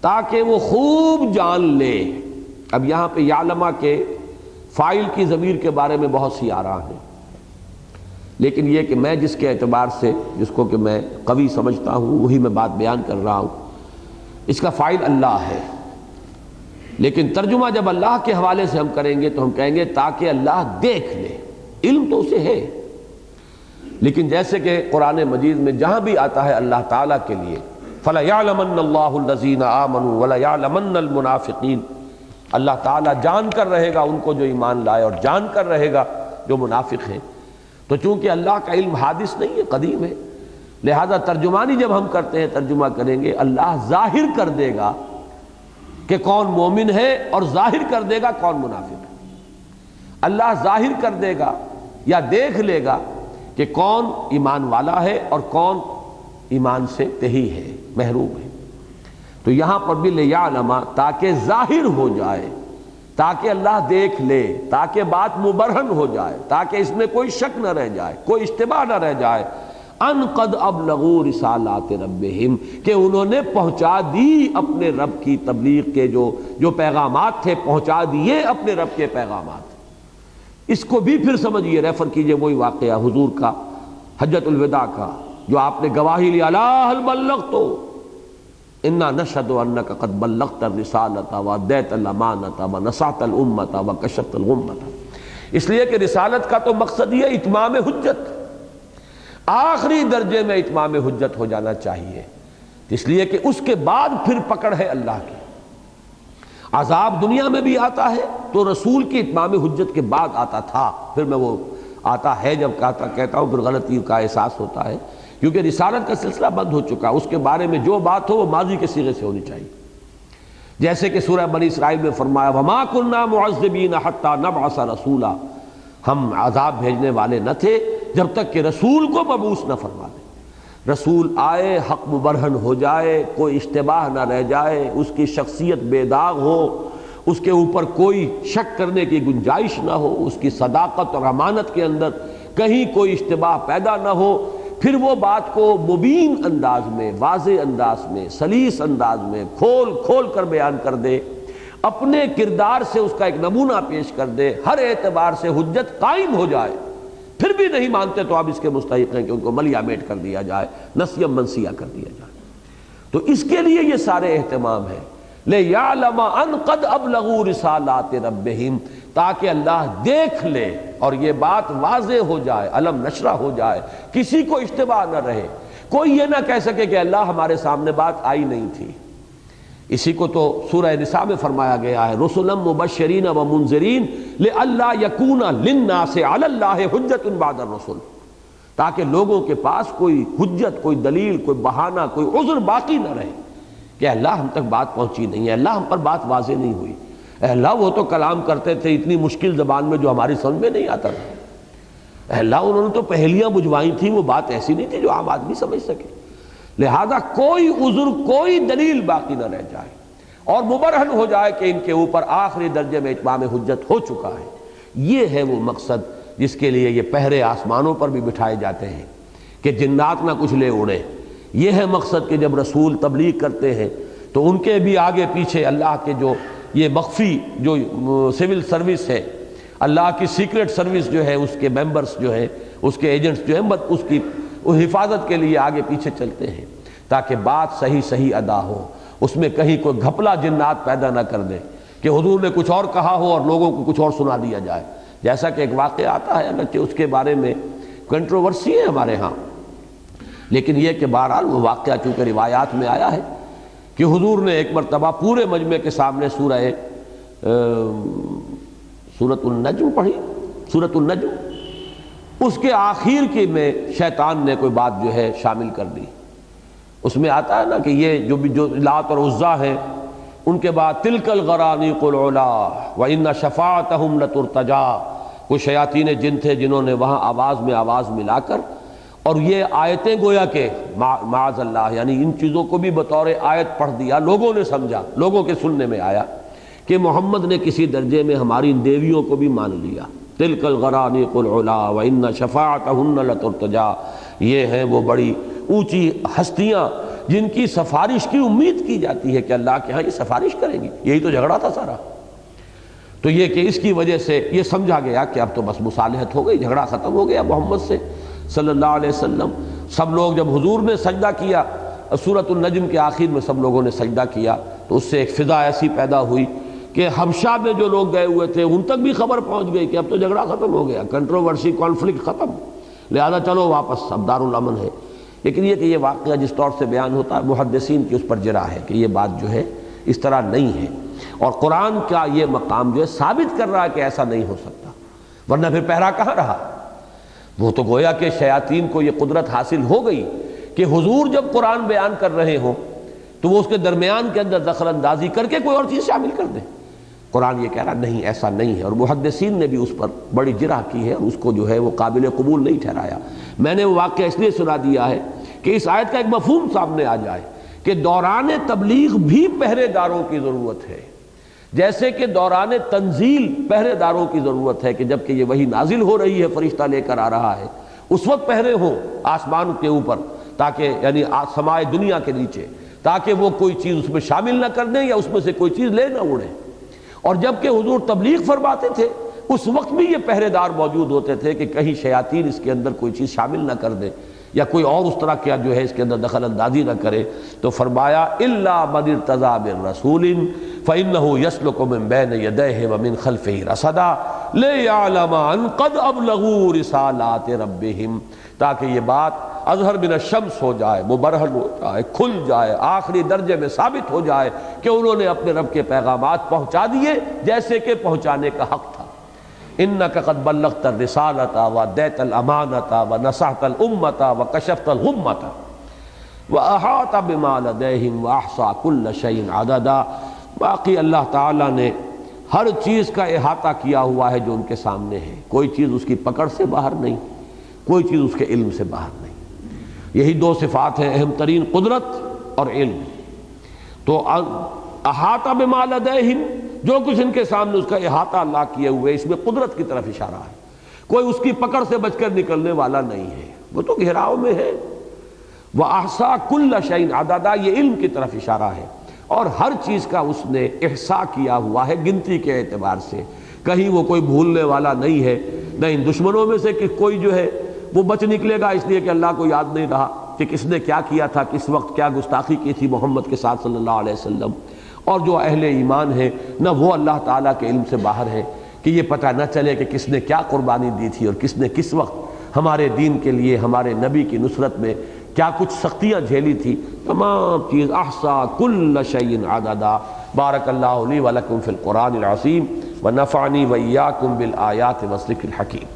تاکہ وہ خوب جان لے. اب یہاں پہ یعلم کے فاعل کی ضمیر کے بارے میں بہت سی آراء ہیں، لیکن یہ کہ میں جس کے اعتبار سے جس کو کہ میں قوی سمجھتا ہوں وہی میں بات بیان کر رہا ہوں. اس کا فاعل اللہ ہے، لیکن ترجمہ جب اللہ کے حوالے سے ہم کریں گے تو ہم کہیں گے تاکہ اللہ دیکھ لے. علم تو اسے ہے، لیکن جیسے کہ قرآن مجید میں جہاں بھی آتا ہے اللہ تعالیٰ کے لیے فَلَيَعْلَمَنَّ اللَّهُ الَّذِينَ آمَنُوا وَلَيَعْلَمَنَّ الْمُنَافِقِينَ، اللہ تعالیٰ جان کر رہے گا ان کو جو ایمان لائے اور جان کر رہے گا جو منافق ہیں. تو چونکہ اللہ کا علم حادث نہیں ہے، قدیم ہے، لہذا ترجمانی جب ہم کرتے ہیں ترجمہ کریں گے اللہ ظاہر کر دے گا کہ کون مومن ہے اور ظاہر کر دے گا کون منافق ہے. اللہ ظاہر کر دے گا یا دیکھ لے گا کہ کون ایمان والا ہے اور کون ایمان سے تہی ہے، محروم ہے. تو یہاں پر بھی لیعلم، تاکہ ظاہر ہو جائے، تاکہ اللہ دیکھ لے، تاکہ بات مبرہن ہو جائے، تاکہ اس میں کوئی شک نہ رہ جائے، کوئی اشتباہ نہ رہ جائے. ان قد ابلغوا رسالات ربہم، کہ انہوں نے پہنچا دی اپنے رب کی تبلیغ کے جو پیغامات تھے، پہنچا دیے اپنے رب کے پیغامات. اس کو بھی پھر سمجھیے، ریفر کیجئے وہی واقعہ حضور کا حجۃ الوداع کا جو آپ نے گواہی لی الا هل بلغت انا نشهد انک قد بلغت الرسالۃ وادیت الامانۃ ونصحت الامۃ وکشفت الغمۃ. اس لیے کہ رسالت کا تو مقصد یہ اتمام حجت، آخری درجے میں اتمام حجت ہو جانا چاہیے، اس لیے کہ اس کے بعد پھر پکڑ ہے اللہ کی. عذاب دنیا میں بھی آتا ہے تو رسول کی اتمام حجت کے بعد آتا تھا، پھر میں وہ آتا ہے جب کہتا ہوں پھر غلطی کا احساس ہوتا ہے، کیونکہ رسالت کا سلسلہ بند ہو چکا، اس کے بارے میں جو بات ہو وہ ماضی کے صیغے سے ہونی چاہیے۔ جیسے کہ سورہ بنی اسرائیل میں فرمایا وَمَا كُنَّا مُعَذِّبِينَ حَتَّى نَبْعَثَ رَسُولًا، ہم عذاب بھیجنے والے نہ تھے جب تک کہ رسول کو مبعوث نہ فرما دیں۔ رسول آئے، حق مبرہن ہو جائے، کوئی اشتباہ نہ رہ جائے، اس کی شخصیت بے داغ ہو، اس کے اوپر کوئی شک کرنے کی گنجائش نہ ہو، اس کی صداقت اور امانت کے اندر کہیں کوئی اشتباہ پیدا نہ ہو، پھر وہ بات کو مبین انداز میں، واضح انداز میں، سلیس انداز میں کھول کھول کر بیان کر دے، اپنے کردار سے اس کا ایک نمونہ پیش کر دے، ہر اعتبار سے حجت قائم ہو جائے، پھر بھی نہیں مانتے تو اب اس کے مستحق ہیں کہ ان کو ملیا میٹ کر دیا جائے، نسیم منسیہ کر دیا جائے۔ تو اس کے لیے یہ سارے اہتمام ہیں، لِيَعْلَمَ أَنْ قَدْ أَبْلَغُوا رِسَالَاتِ رَبِّهِمْ، تاکہ اللہ دیکھ لے اور یہ بات واضح ہو جائے، علم نشرہ ہو جائے، کسی کو اشتباہ نہ رہے، کوئی یہ نہ کہہ سکے کہ اللہ ہمارے سامنے بات آئی نہیں تھی۔ اسی کو تو سورہ نساء میں فرمایا گیا ہے رُسُلًا مُبَشِّرِينَ وَمُنذِرِينَ لِئَلَّا يَكُونَ لِلنَّاسِ عَلَى اللَّهِ حُجَّةٌ بَعْدَ الرُّسُلِ، تاکہ لوگوں کے پاس کوئی حجت، کوئی دلیل، کوئی بہانہ، کوئی عذر باقی نہ رہے کہ اللہ ہم تک بات پہنچی نہیں ہے، اللہ ہم پر بات واضح نہیں ہوئی، اے اللہ وہ تو کلام کرتے تھے اتنی مشکل زبان میں جو ہماری سمجھ میں نہیں آتا تھا، اے اللہ انہوں نے تو پہلیاں بجھوائی تھیں، وہ بات ایسی نہیں تھی جو عام آدمی سمجھ سکے، لہذا کوئی عذر، کوئی دلیل باقی نہ رہ جائے اور مبرہن ہو جائے کہ ان کے اوپر آخری درجے میں اتمام حجت ہو چکا ہے۔ یہ ہے وہ مقصد جس کے لیے یہ پہرے آسمانوں پر بھی بٹھائے جاتے ہیں کہ جنات نہ کچھ لے اڑے۔ یہ ہے مقصد کہ جب رسول تبلیغ کرتے ہیں تو ان کے بھی آگے پیچھے اللہ کے جو یہ مخفی جو سول سروس ہے، اللہ کی سیکرٹ سروس جو ہے، اس کے ممبرز جو ہیں، اس کے ایجنٹس جو ہیں، اس کی حفاظت کے لیے آگے پیچھے چلتے ہیں تاکہ بات صحیح ادا ہو، اس میں کہیں کوئی گھپلا جنات پیدا نہ کر دے کہ حضور نے کچھ اور کہا ہو اور لوگوں کو کچھ اور سنا دیا جائے، جیسا کہ ایک واقعہ آتا ہے اگرچہ اس کے بارے میں کنٹروورسی ہے ہمارے ہاں، لیکن یہ کہ بہرحال وہ واقعہ چونکہ روایات میں آیا ہے کہ حضور نے ایک مرتبہ پورے مجمع کے سامنے سورۃ النجم پڑھی، سورۃ النجم، اس کے آخر کی میں شیطان نے کوئی بات جو ہے شامل کر دی۔ اس میں آتا ہے نا کہ یہ جو لات اور عزا ہیں ان کے بعد تلک الغرانیق العلا وان شفاعتہم لترتجا، کچھ شیاطین جن تھے جنہوں نے وہاں آواز میں آواز ملا کر اور یہ آیتیں گویا کہ معاذ اللہ یعنی ان چیزوں کو بھی بطور آیت پڑھ دیا، لوگوں نے سمجھا، لوگوں کے سننے میں آیا کہ محمد نے کسی درجے میں ہماری ان دیویوں کو بھی مان لیا، تلک الغرانیق العلا وان شفاعتہن لترتجا، یہ ہیں وہ بڑی اونچی ہستیاں جن کی سفارش کی امید کی جاتی ہے کہ اللہ کے ہاں یہ سفارش کریں گی۔ یہی تو جھگڑا تھا سارا، تو یہ کہ اس کی وجہ سے یہ سمجھا گیا کہ اب تو بس مصالحت ہو گئی، جھگڑا ختم ہو گیا محمد سے صلی اللہ علیہ وسلم۔ سب لوگ جب حضور نے سجدہ کیا، سورۃ النجم کے آخر میں سب لوگوں نے سجدہ کیا تو اس سے ایک فضا ایسی پیدا ہوئی کہ حبشہ میں جو لوگ گئے ہوئے تھے ان تک بھی خبر پہنچ گئی کہ اب تو جھگڑا ختم ہو گیا، کنٹروورسی، کانفلکٹ ختم، لہذا چلو واپس، اب دارالامن ہے۔ لیکن یہ کہ یہ واقعہ جس طور سے بیان ہوتا ہے محدثین کی اس پر جرح ہے کہ یہ بات جو ہے اس طرح نہیں ہے، اور قرآن کا یہ مقام جو ہے ثابت کر رہا ہے کہ ایسا نہیں ہو سکتا، ورنہ پھر پہرا کہاں رہا؟ وہ تو گویا کہ شیاطین کو یہ قدرت حاصل ہو گئی کہ حضور جب قرآن بیان کر رہے ہوں تو وہ اس کے درمیان کے اندر دخل اندازی کر کے کوئی اور چیز شامل کر دیں۔ قرآن یہ کہہ رہا نہیں، ایسا نہیں ہے، اور محدثین نے بھی اس پر بڑی جرح کی ہے اور اس کو جو ہے وہ قابل قبول نہیں ٹھہرایا۔ میں نے وہ واقعہ اس لیے سنا دیا ہے کہ اس آیت کا ایک مفہوم سامنے آ جائے کہ دوران تبلیغ بھی پہرے داروں کی ضرورت ہے، جیسے کہ دوران تنزیل پہرے داروں کی ضرورت ہے کہ جب کہ یہ وحی نازل ہو رہی ہے، فرشتہ لے کر آ رہا ہے، اس وقت پہرے ہوں آسمان کے اوپر، تاکہ یعنی سمائے دنیا کے نیچے، تاکہ وہ کوئی چیز اس میں شامل نہ کر دیں یا اس میں سے کوئی چیز لے نہ اڑے۔ اور جب کہ حضور تبلیغ فرماتے تھے اس وقت بھی یہ پہرے دار موجود ہوتے تھے کہ کہیں شیاطین اس کے اندر کوئی چیز شامل نہ کر دے یا کوئی اور اس طرح کیا جو ہے اس کے اندر دخل اندازی نہ کرے۔ تو فرمایا الا من ارتضى بالرسول فانه يسلك من بين يديه ومن خلفه رصدا ليعلم ان قد ابلغوا رسالات ربهم، تاکہ یہ بات اظہر من الشمس ہو جائے، مبرہن ہو جائے، کھل جائے، آخری درجے میں ثابت ہو جائے کہ انہوں نے اپنے رب کے پیغامات پہنچا دیے جیسے کہ پہنچانے کا حق تھا۔ انک قد بلغت الرسالۃ وادیت الامانۃ ونصحت الامۃ وکشفت الغمۃ واحاط بما لدیہم واحصی کل شیء عددا۔ باقی اللہ تعالیٰ نے ہر چیز کا احاطہ کیا ہوا ہے جو ان کے سامنے ہے، کوئی چیز اس کی پکڑ سے باہر نہیں، کوئی چیز اس کے علم سے باہر نہیں۔ یہی دو صفات ہیں اہم ترین، قدرت اور علم۔ تو احاطہ بما لدیہم، جو کچھ ان کے سامنے اس کا احاطہ اللہ کیے ہوئے، اس میں قدرت کی طرف اشارہ ہے، کوئی اس کی پکڑ سے بچ کر نکلنے والا نہیں ہے، وہ تو گھیراؤ میں ہے۔ وَأَحْصَىٰ كُلَّ شَيْءٍ عَدَدًا، یہ علم کی طرف اشارہ ہے، اور ہر چیز کا اس نے احصاء کیا ہوا ہے گنتی کے اعتبار سے، کہیں وہ کوئی بھولنے والا نہیں ہے، نہ ان دشمنوں میں سے کہ کوئی جو ہے وہ بچ نکلے گا اس لیے کہ اللہ کو یاد نہیں رہا کہ کس نے کیا کیا تھا، کس وقت کیا گستاخی کی تھی محمد کے ساتھ صلی اللہ علیہ وسلم۔ اور جو اہل ایمان ہیں نہ وہ اللہ تعالیٰ کے علم سے باہر ہے کہ یہ پتہ نہ چلے کہ کس نے کیا قربانی دی تھی اور کس نے کس وقت ہمارے دین کے لیے، ہمارے نبی کی نصرت میں کیا کچھ سختیاں جھیلی تھی۔ تمام چیز احصا کل شیء عددا۔ بارک اللہ لی ولکم فی القرآن العظیم ونفعنی وإیاکم بالآیات والذکر الحکیم۔